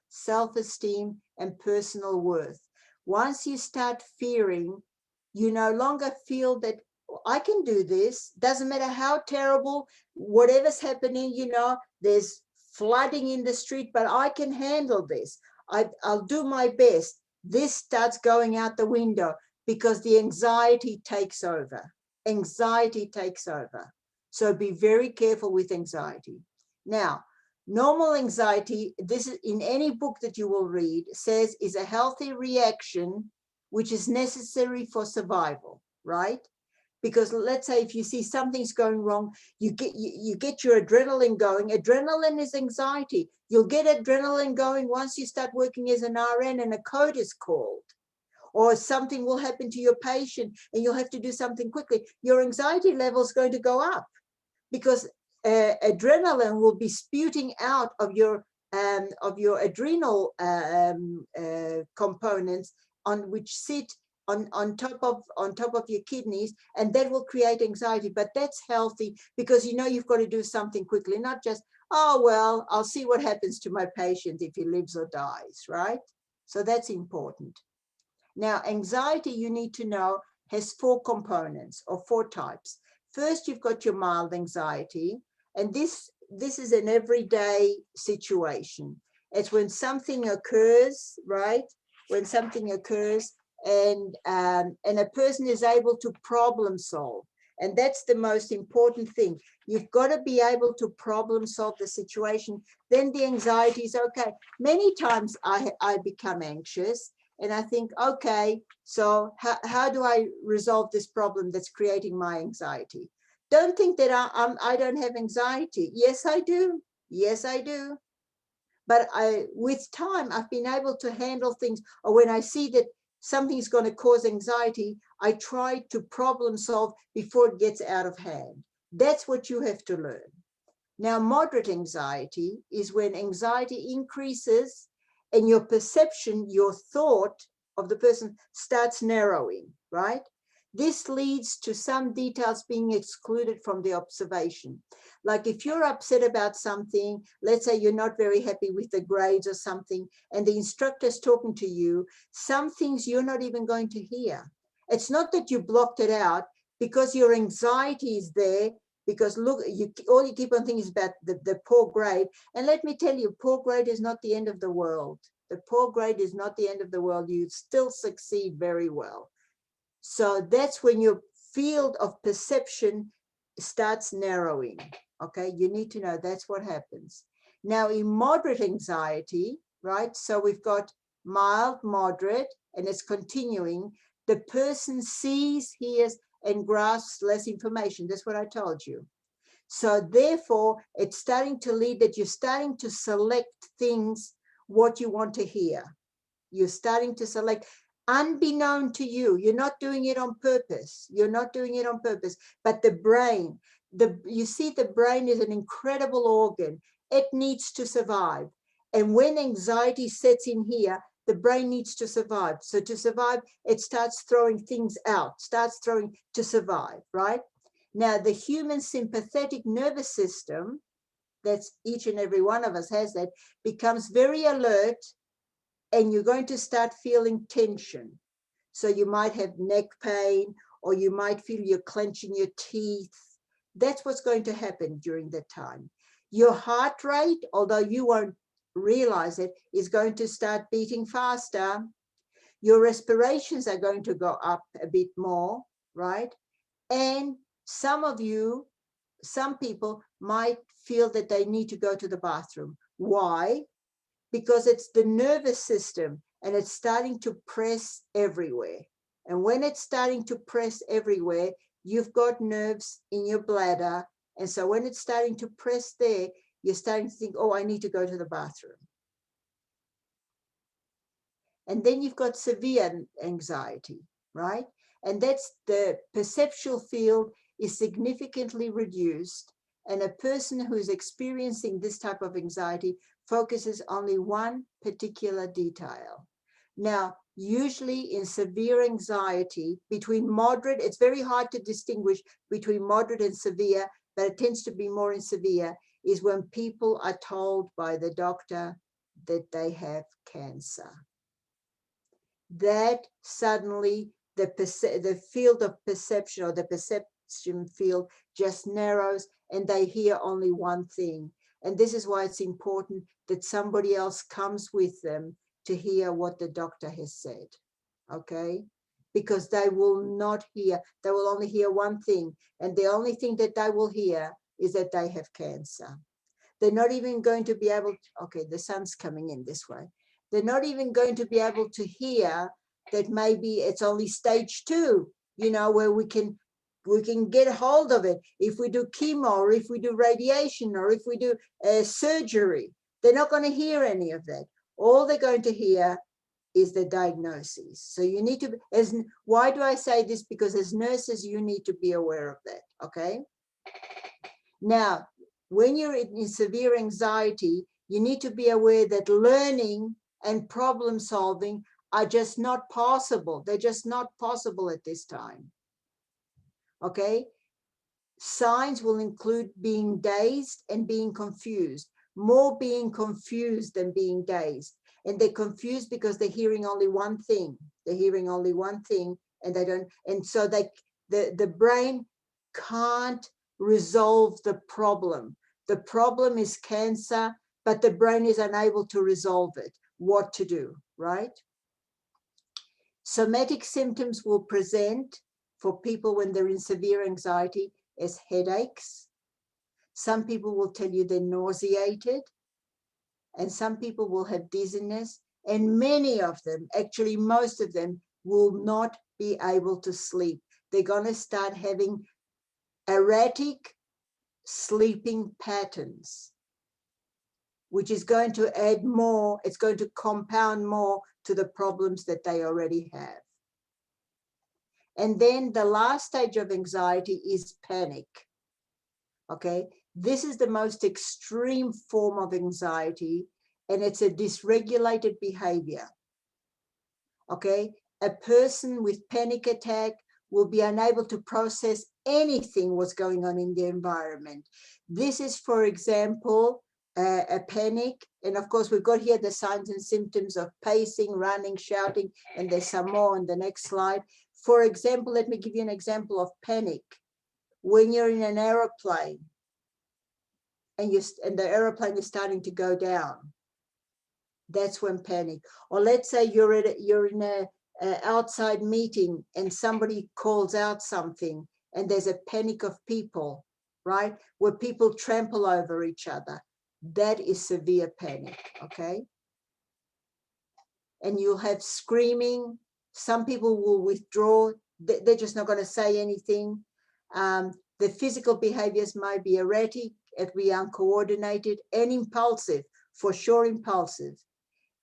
self-esteem and personal worth. Once you start fearing, you no longer feel that I can do this, doesn't matter how terrible, whatever's happening, there's flooding in the street, but I can handle this. I'll do my best. This starts going out the window because the anxiety takes over. Anxiety takes over. So be very careful with anxiety. Now, normal anxiety, this is in any book that you will read, says is a healthy reaction which is necessary for survival, right? Because let's say if you see something's going wrong, you get your adrenaline going. Adrenaline is anxiety. You'll get adrenaline going once you start working as an RN and a code is called, or something will happen to your patient and you'll have to do something quickly. Your anxiety level is going to go up because adrenaline will be spewing out of your adrenal components on which sit on top of your kidneys, and that will create anxiety. But that's healthy because you've got to do something quickly, not just, oh well, I'll see what happens to my patient if he lives or dies, right? So that's important. Now, anxiety, you need to know, has 4 components or 4 types. First, you've got your mild anxiety, and this is an everyday situation. It's when something occurs, right? When something occurs and a person is able to problem solve. And that's the most important thing. You've got to be able to problem solve the situation. Then the anxiety is okay. Many times I become anxious and I think, okay, so how do I resolve this problem that's creating my anxiety? Don't think that I don't have anxiety. Yes, I do. Yes, I do. But with time, I've been able to handle things. Or when I see that something's going to cause anxiety, I try to problem solve before it gets out of hand. That's what you have to learn. Now, moderate anxiety is when anxiety increases and your perception, your thought of the person starts narrowing, right? This leads to some details being excluded from the observation. Like if you're upset about something, let's say you're not very happy with the grades or something, and the instructor is talking to you, some things you're not even going to hear. It's not that you blocked it out because your anxiety is there, because look, all you keep on thinking is about the poor grade. And let me tell you, poor grade is not the end of the world. The poor grade is not the end of the world. You still succeed very well. So that's when your field of perception starts narrowing. Okay, you need to know that's what happens. Now, in moderate anxiety, right? So we've got mild, moderate, and it's continuing. The person sees, hears, and grasps less information. That's what I told you. So therefore, it's starting to lead that you're starting to select things, what you want to hear. You're starting to select unbeknown to you. You're not doing it on purpose. You're not doing it on purpose. But the brain, you see, the brain is an incredible organ. It needs to survive. And when anxiety sets in here, the brain needs to survive. So to survive, it starts throwing things out, starts throwing to survive, right? Now, the human sympathetic nervous system, that's each and every one of us has that, becomes very alert, and you're going to start feeling tension. So you might have neck pain, or you might feel you're clenching your teeth. That's what's going to happen during that time. Your heart rate, although you won't realize it, is going to start beating faster. Your respirations are going to go up a bit more, right? And some people might feel that they need to go to the bathroom. Why? Because it's the nervous system and it's starting to press everywhere. And when it's starting to press everywhere, you've got nerves in your bladder. And so when it's starting to press there, you're starting to think, oh, I need to go to the bathroom. And then you've got severe anxiety, right? And that's the perceptual field is significantly reduced. And a person who's experiencing this type of anxiety focuses only one particular detail. Now, usually in severe anxiety, between moderate, it's very hard to distinguish between moderate and severe, but it tends to be more in severe, is when people are told by the doctor that they have cancer. that suddenly the field of perception, or the perception field, just narrows, and they hear only one thing. And this is why it's important that somebody else comes with them to hear what the doctor has said, okay? Because they will not hear, they will only hear one thing, and the only thing that they will hear is that they have cancer. They're not even going to be able to, okay, the sun's coming in this way. They're not even going to be able to hear that maybe it's only stage 2, you know, where we can get hold of it. If we do chemo, or if we do radiation, or if we do surgery, they're not going to hear any of that. All they're going to hear is the diagnosis. So you need to, why do I say this? Because as nurses, you need to be aware of that, okay? Now, when you're in severe anxiety, you need to be aware that learning and problem solving are just not possible. They're just not possible at this time. Okay? Signs will include being dazed and being confused, more being confused than being dazed. And they're confused because they're hearing only one thing. They're hearing only one thing, and they don't, and so the brain can't resolve the problem. The problem is cancer, but the brain is unable to resolve it. What to do, right? Somatic symptoms will present for people when they're in severe anxiety as headaches. Some people will tell you they're nauseated, and some people will have dizziness, and many of them, actually most of them, will not be able to sleep. They're going to start having erratic sleeping patterns, which is going to add more, it's going to compound more to the problems that they already have. And then the last stage of anxiety is panic. Okay, this is the most extreme form of anxiety, and it's a dysregulated behavior. Okay, a person with panic attack will be unable to process anything what's going on in the environment. This is, for example, a panic. And of course, we've got here the signs and symptoms of pacing, running, shouting, and there's some more on the next slide. For example, let me give you an example of panic. When you're in an aeroplane and the aeroplane is starting to go down, that's when panic. Or let's say you're in a outside meeting and somebody calls out something and there's a panic of people, right? Where people trample over each other. That is severe panic, okay? And you'll have screaming. Some people will withdraw. They're just not going to say anything. The physical behaviors might be erratic, it'll be uncoordinated and impulsive, for sure impulsive.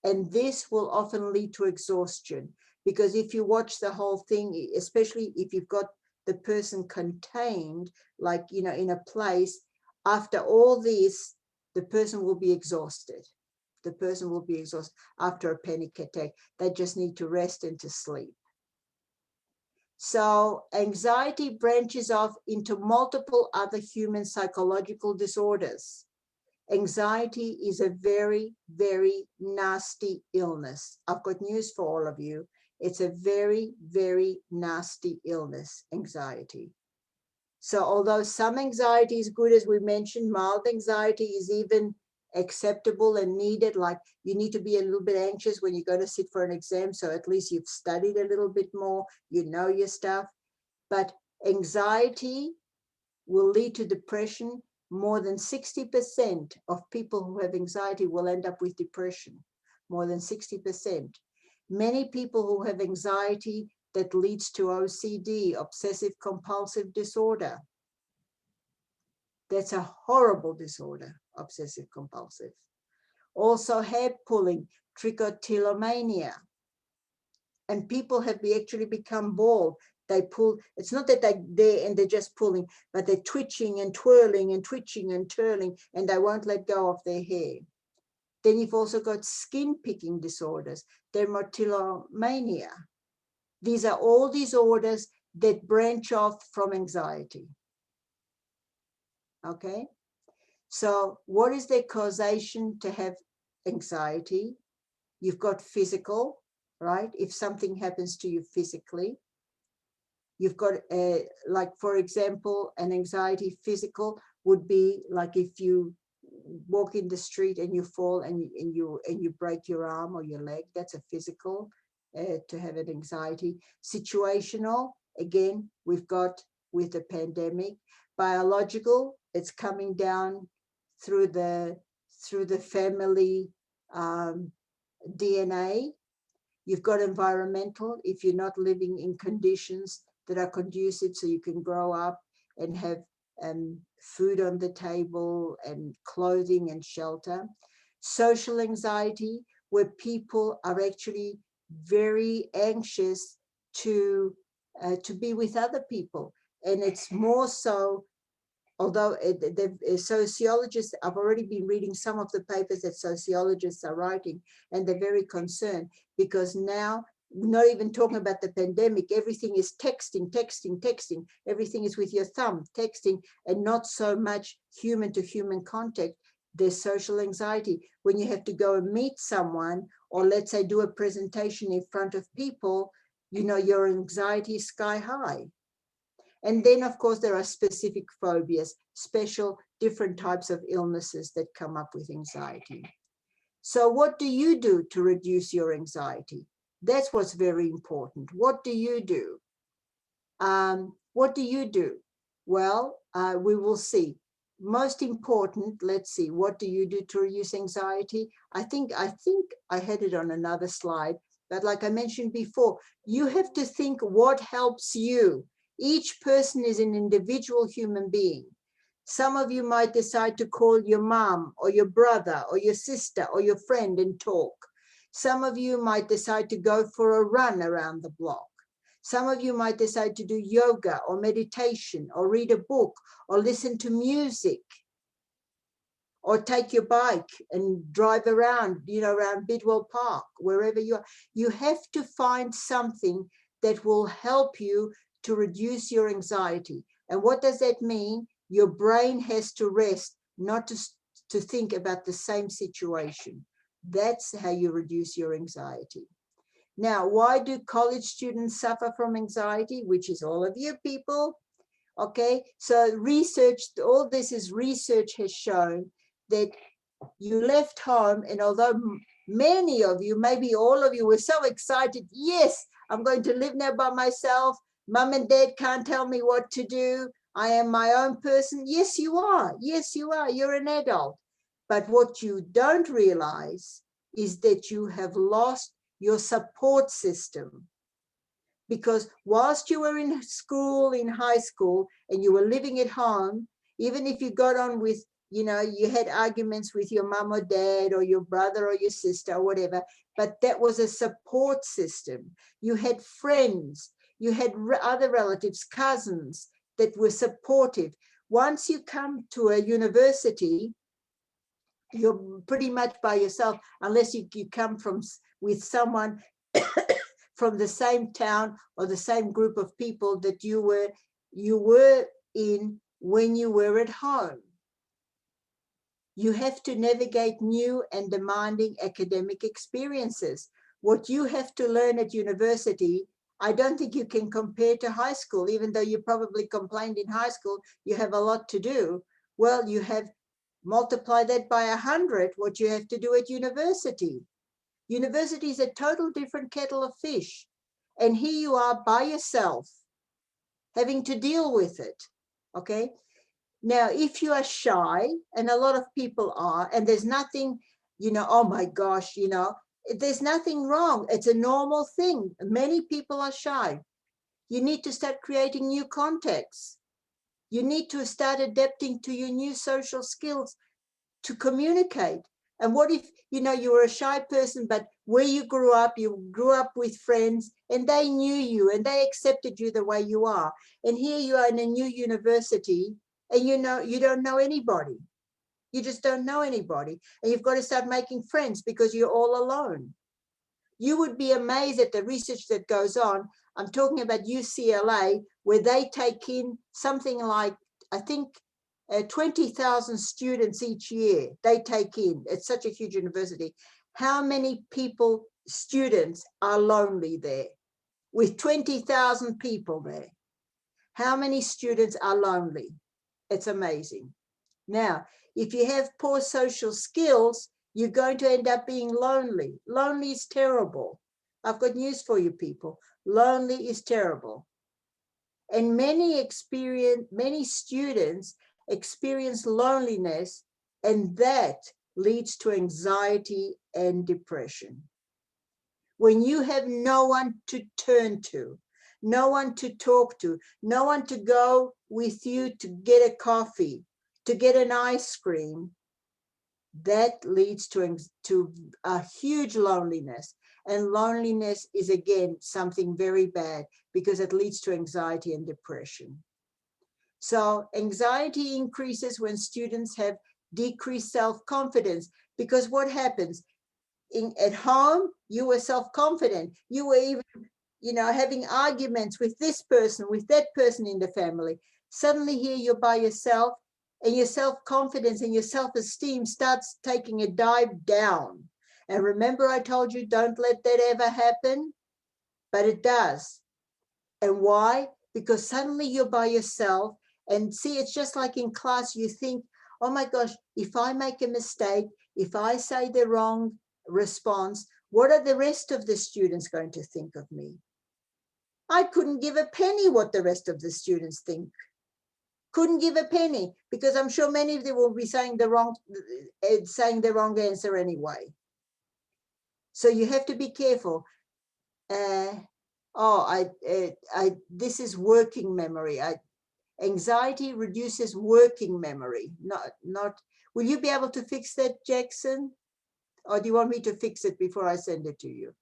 And this will often lead to exhaustion, because if you watch the whole thing, especially if you've got the person contained, like, you know, in a place, after all this, the person will be exhausted. The person will be exhausted after a panic attack. They just need to rest and to sleep. So anxiety branches off into multiple other human psychological disorders. Anxiety is a very, very nasty illness. I've got news for all of you. It's a very, very nasty illness, anxiety. So although some anxiety is good, as we mentioned, mild anxiety is even acceptable and needed. Like, you need to be a little bit anxious when you're going to sit for an exam, so at least you've studied a little bit more, you know your stuff. But anxiety will lead to depression. More than 60% of people who have anxiety will end up with depression. More than 60%. Many people who have anxiety, that leads to OCD, obsessive compulsive disorder. That's a horrible disorder, obsessive compulsive. Also hair pulling, trichotillomania. And people have actually become bald. They pull, it's not that they're there and they're just pulling, but they're twitching and twirling and twitching and twirling, and they won't let go of their hair. Then you've also got skin picking disorders, dermatillomania. These are all disorders that branch off from anxiety. Okay? So what is the causation to have anxiety? You've got physical, right? If something happens to you physically, you've got, like, for example, an anxiety physical would be like if you walk in the street and you fall and you break your arm or your leg. That's a physical, to have an anxiety. Situational, again, we've got with the pandemic. Biological, it's coming down through the family DNA. You've got environmental, if you're not living in conditions that are conducive so you can grow up and have food on the table and clothing and shelter. Social anxiety, where people are actually very anxious to be with other people. And it's more so, although the sociologists, I've already been reading some of the papers that sociologists are writing, and they're very concerned because now, not even talking about the pandemic, everything is texting, texting, texting. Everything is with your thumb, texting, and not so much human to human contact. There's social anxiety. When you have to go and meet someone, or let's say do a presentation in front of people, you know, your anxiety is sky high. And then, of course, there are specific phobias, special different types of illnesses that come up with anxiety. So what do you do to reduce your anxiety? That's what's very important. What do you do? What do you do? Well, we will see. Most important, let's see, what do you do to reduce anxiety? I think I had it on another slide, but like I mentioned before, you have to think what helps you. Each person is an individual human being. Some of you might decide to call your mom or your brother or your sister or your friend and talk. Some of you might decide to go for a run around the block. Some of you might decide to do yoga or meditation or read a book or listen to music or take your bike and drive around, you know, around Bidwell Park, wherever you are. You have to find something that will help you to reduce your anxiety. And what does that mean? Your brain has to rest, not to think about the same situation. That's how you reduce your anxiety. Now, why do college students suffer from anxiety, which is all of you people? Okay, so research, all this is research has shown that you left home, and although many of you, maybe all of you, were so excited, yes, I'm going to live now by myself. Mom and dad can't tell me what to do. I am my own person. Yes, you are. Yes, you are. You're an adult. But what you don't realize is that you have lost your support system. Because whilst you were in school, in high school, and you were living at home, even if you got on with, you know, you had arguments with your mom or dad or your brother or your sister or whatever, but that was a support system. You had friends, you had other relatives, cousins that were supportive. Once you come to a university, you're pretty much by yourself, unless you come from with someone from the same town or the same group of people that you were in when you were at home. You have to navigate new and demanding academic experiences. What you have to learn at university, I don't think you can compare to high school, even though you probably complained in high school, you have a lot to do. Well, you have multiply that by 100, what you have to do at university. University is a total different kettle of fish. And here you are by yourself, having to deal with it, okay? Now, if you are shy, and a lot of people are, and there's nothing, you know, oh my gosh, you know, there's nothing wrong. It's a normal thing. Many people are shy. You need to start creating new contacts. You need to start adapting to your new social skills to communicate. And what if, you know, you were a shy person, but where you grew up with friends and they knew you and they accepted you the way you are. And here you are in a new university and you know, you don't know anybody. You just don't know anybody. And you've got to start making friends because you're all alone. You would be amazed at the research that goes on. I'm talking about UCLA, where they take in something like, I think, 20,000 students each year they take in. It's such a huge university. How many people students are lonely there with 20,000 people there. How many students are lonely? It's amazing. Now, if you have poor social skills, you're going to end up being lonely. Lonely is terrible. I've got news for you people. Lonely is terrible. And many students experience loneliness, and that leads to anxiety and depression. When you have no one to turn to, no one to talk to, no one to go with you to get a coffee, to get an ice cream, that leads to a huge loneliness. And loneliness is, again, something very bad because it leads to anxiety and depression. So anxiety increases when students have decreased self-confidence, because what happens? At home, you were self-confident. You were even, having arguments with this person, with that person in the family. Suddenly here you're by yourself, and your self-confidence and your self-esteem starts taking a dive down. And remember, I told you, don't let that ever happen, but it does. And why? Because suddenly you're by yourself, and see, it's just like in class, you think, oh my gosh, if I make a mistake, if I say the wrong response, what are the rest of the students going to think of me? I couldn't give a penny what the rest of the students think. Couldn't give a penny, because I'm sure many of them will be saying the wrong answer anyway. So you have to be careful. This is working memory. Anxiety reduces working memory. Not. Will you be able to fix that, Jackson? Or do you want me to fix it before I send it to you?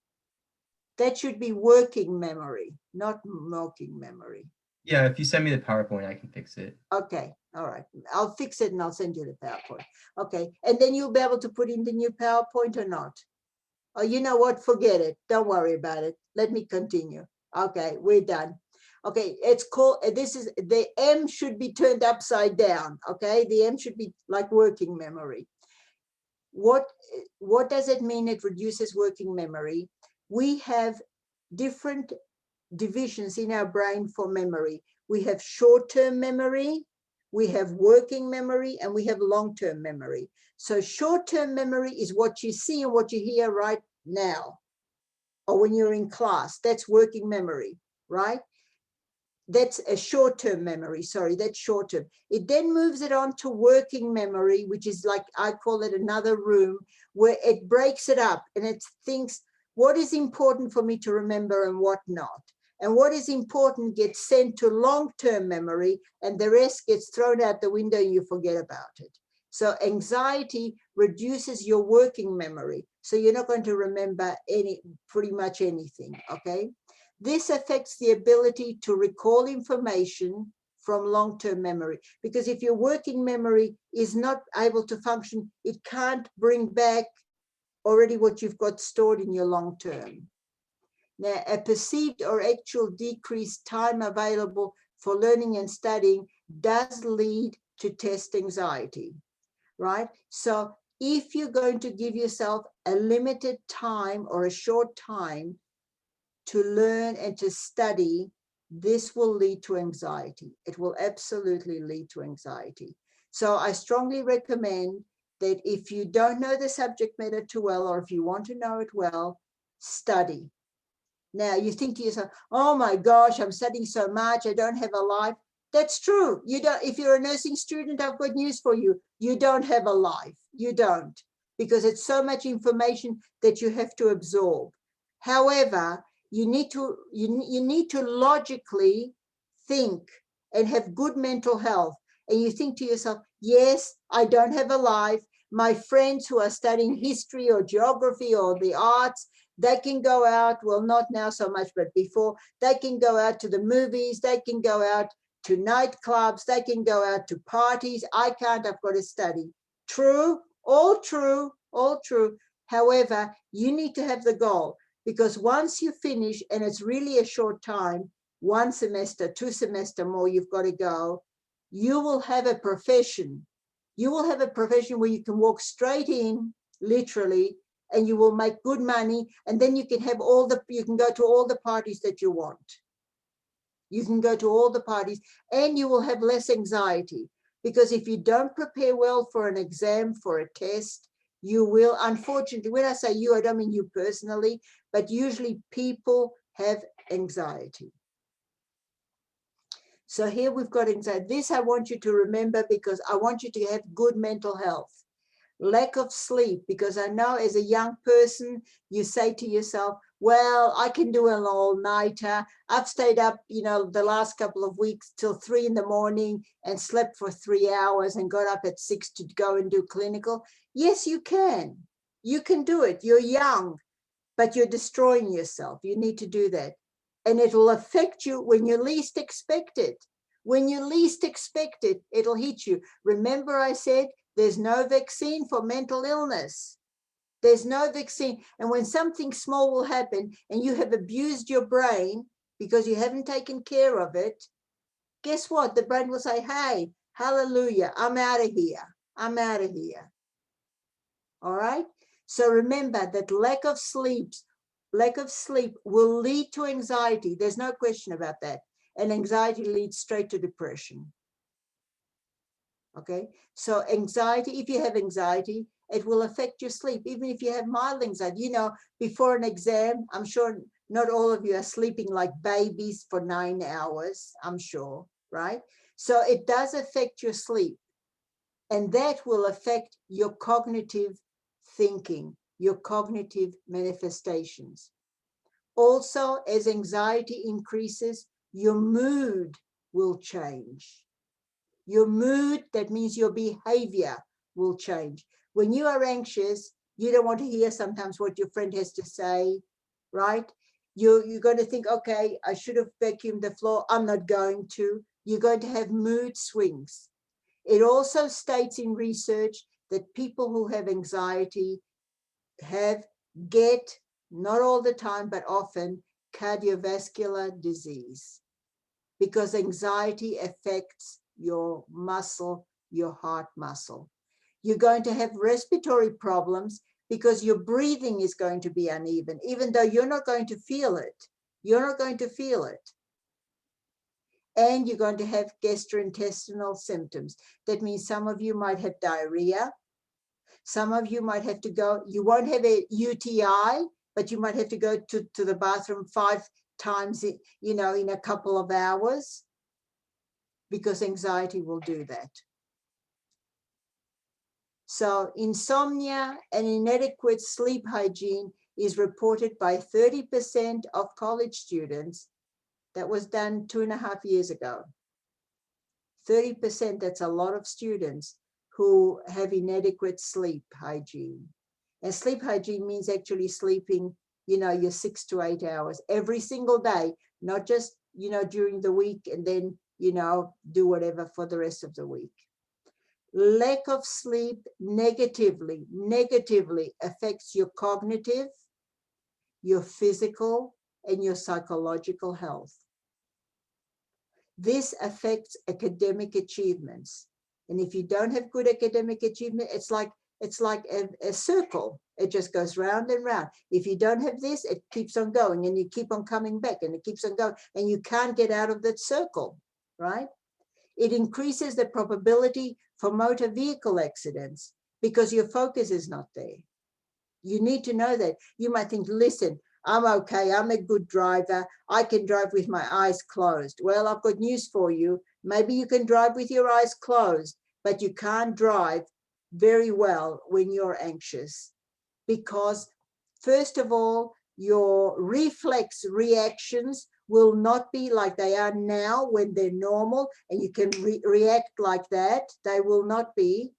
That should be working memory, not working memory. Yeah, if you send me the PowerPoint, I can fix it. Okay, all right. I'll fix it and I'll send you the PowerPoint. Okay, and then you'll be able to put in the new PowerPoint or not? Oh, you know what? Forget it. Don't worry about it. Let me continue. Okay, we're done. Okay, it's called, this is, the M should be turned upside down. Okay, the M should be like working memory. What does it mean it reduces working memory? We have different divisions in our brain for memory. We have short-term memory, we have working memory, and we have long-term memory. So short-term memory is what you see and what you hear right now, or when you're in class. That's working memory, right? That's a short-term memory, sorry, that's short-term. It then moves it on to working memory, which is like, I call it another room, where it breaks it up and it thinks, what is important for me to remember and what not? And what is important gets sent to long-term memory, and the rest gets thrown out the window and you forget about it. So anxiety reduces your working memory. So you're not going to remember pretty much anything, okay? This affects the ability to recall information from long-term memory, because if your working memory is not able to function, it can't bring back already what you've got stored in your long-term. Now, a perceived or actual decreased time available for learning and studying does lead to test anxiety, right? So if you're going to give yourself a limited time or a short time to learn and to study, this will lead to anxiety. It will absolutely lead to anxiety. So I strongly recommend that if you don't know the subject matter too well, or if you want to know it well, study. Now you think to yourself, oh my gosh, I'm studying so much, I don't have a life. That's true. You don't. If you're a nursing student, I've got news for you. You don't have a life. You don't, because it's so much information that you have to absorb. However, you need to logically think and have good mental health. And you think to yourself, yes, I don't have a life. My friends who are studying history or geography or the arts, they can go out, well, not now so much, but before, they can go out to the movies, they can go out to nightclubs, they can go out to parties. I can't, I've got to study. True, all true, all true. However, you need to have the goal, because once you finish, and it's really a short time, 1 semester, 2 semester more, you've got to go, you will have a profession. You will have a profession where you can walk straight in, literally, and you will make good money, and then you can have you can go to all the parties that you want. You can go to all the parties, and you will have less anxiety, because if you don't prepare well for an exam, for a test, you will, unfortunately, when I say you, I don't mean you personally, but usually people have anxiety. So here we've got anxiety. This I want you to remember, because I want you to have good mental health. Lack of sleep, because I know as a young person, you say to yourself, well, I can do an all-nighter. I've stayed up, the last couple of weeks till 3 in the morning and slept for 3 hours and got up at 6 to go and do clinical. Yes, you can. You can do it. You're young, but you're destroying yourself. You need to do that. And it will affect you when you least expect it. When you least expect it, it'll hit you. Remember I said, there's no vaccine for mental illness. There's no vaccine. And when something small will happen and you have abused your brain because you haven't taken care of it, guess what? The brain will say, hey, hallelujah, I'm out of here. I'm out of here. All right? So remember that lack of sleep will lead to anxiety. There's no question about that. And anxiety leads straight to depression. Okay, so anxiety, if you have anxiety, it will affect your sleep, even if you have mild anxiety. Before an exam, I'm sure not all of you are sleeping like babies for 9 hours, I'm sure, right? So it does affect your sleep, and that will affect your cognitive thinking, your cognitive manifestations. Also, as anxiety increases, your mood will change. Your mood, that means your behavior will change. When you are anxious, you don't want to hear sometimes what your friend has to say, right? You're going to think, okay, I should have vacuumed the floor. I'm not going to. You're going to have mood swings. It also states in research that people who have anxiety get, not all the time, but often, cardiovascular disease, because anxiety affects your muscle, your heart muscle. You're going to have respiratory problems because your breathing is going to be uneven, even though you're not going to feel it. You're not going to feel it. And you're going to have gastrointestinal symptoms. That means some of you might have diarrhea. Some of you might have to go, you won't have a UTI, but you might have to go to the bathroom 5 times, in a couple of hours, because anxiety will do that. So insomnia and inadequate sleep hygiene is reported by 30% of college students. That was done 2.5 years ago. 30%, that's a lot of students who have inadequate sleep hygiene. And sleep hygiene means actually sleeping, your 6 to 8 hours every single day, not just, during the week and then, do whatever for the rest of the week. Lack of sleep negatively affects your cognitive, your physical, and your psychological health. This affects academic achievements. And if you don't have good academic achievement, it's like a circle. It just goes round and round. If you don't have this, it keeps on going, and you keep on coming back, and it keeps on going, and you can't get out of that circle, right? It increases the probability for motor vehicle accidents because your focus is not there. You need to know that. You might think, listen, I'm okay, I'm a good driver, I can drive with my eyes closed. Well, I've got news for you. Maybe you can drive with your eyes closed, but you can't drive very well when you're anxious, because first of all, your reflex reactions will not be like they are now when they're normal and you can react like that. They will not be.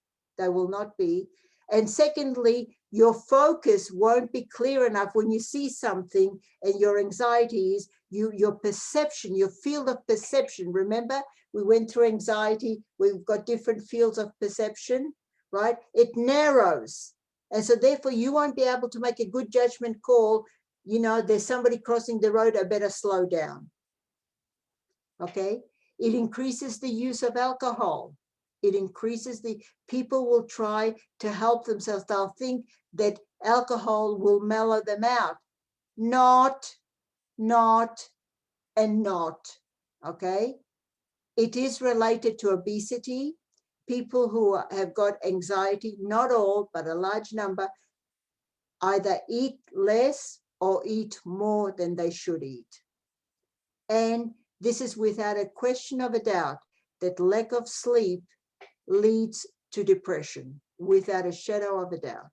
And secondly, your focus won't be clear enough when you see something, and your anxiety is your perception, your field of perception. Remember, we went through anxiety. We've got different fields of perception, right? It narrows. And so therefore you won't be able to make a good judgment call. There's somebody crossing the road, I better slow down. Okay. It increases the use of alcohol. It increases people will try to help themselves. They'll think that Alcohol will mellow them out. Not, and not, okay? It is related to obesity. People who have got anxiety, not all, but a large number, either eat less or eat more than they should eat. And this is without a question of a doubt that lack of sleep leads to depression, without a shadow of a doubt.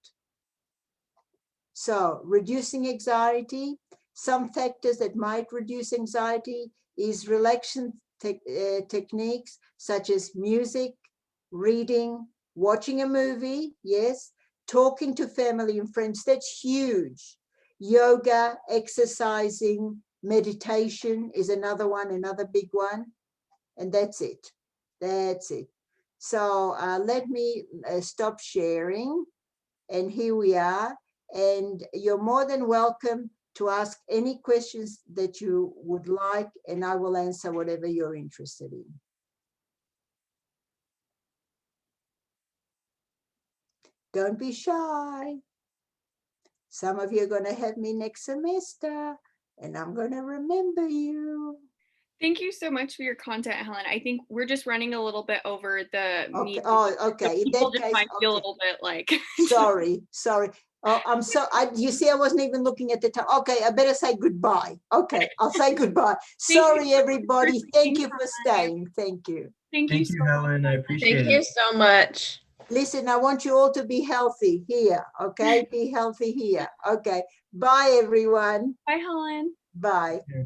So reducing anxiety, some factors that might reduce anxiety is relaxation techniques such as music, reading, watching a movie, yes, talking to family and friends, that's huge. Yoga, exercising, meditation is another one, another big one. And that's it. That's it. So let me stop sharing. And here we are. And you're more than welcome to ask any questions that you would like, and I will answer whatever you're interested in. Don't be shy. Some of you are going to have me next semester, and I'm going to remember you. Thank you so much for your content, Helen. I think we're just running a little bit over the Okay. meeting. Oh, okay. In People that just case, might feel a okay. little bit like. Sorry. Oh, I'm so, you see, I wasn't even looking at the time. Okay, I better say goodbye. Okay, I'll say goodbye. Sorry, everybody. Thank you for staying. Thank you. Thank you Thank so you, Helen. I appreciate Thank it. you so much. Listen, I want you all to be healthy here. Okay, be healthy here. Okay, bye, everyone. Bye, Helen. Bye. Yeah.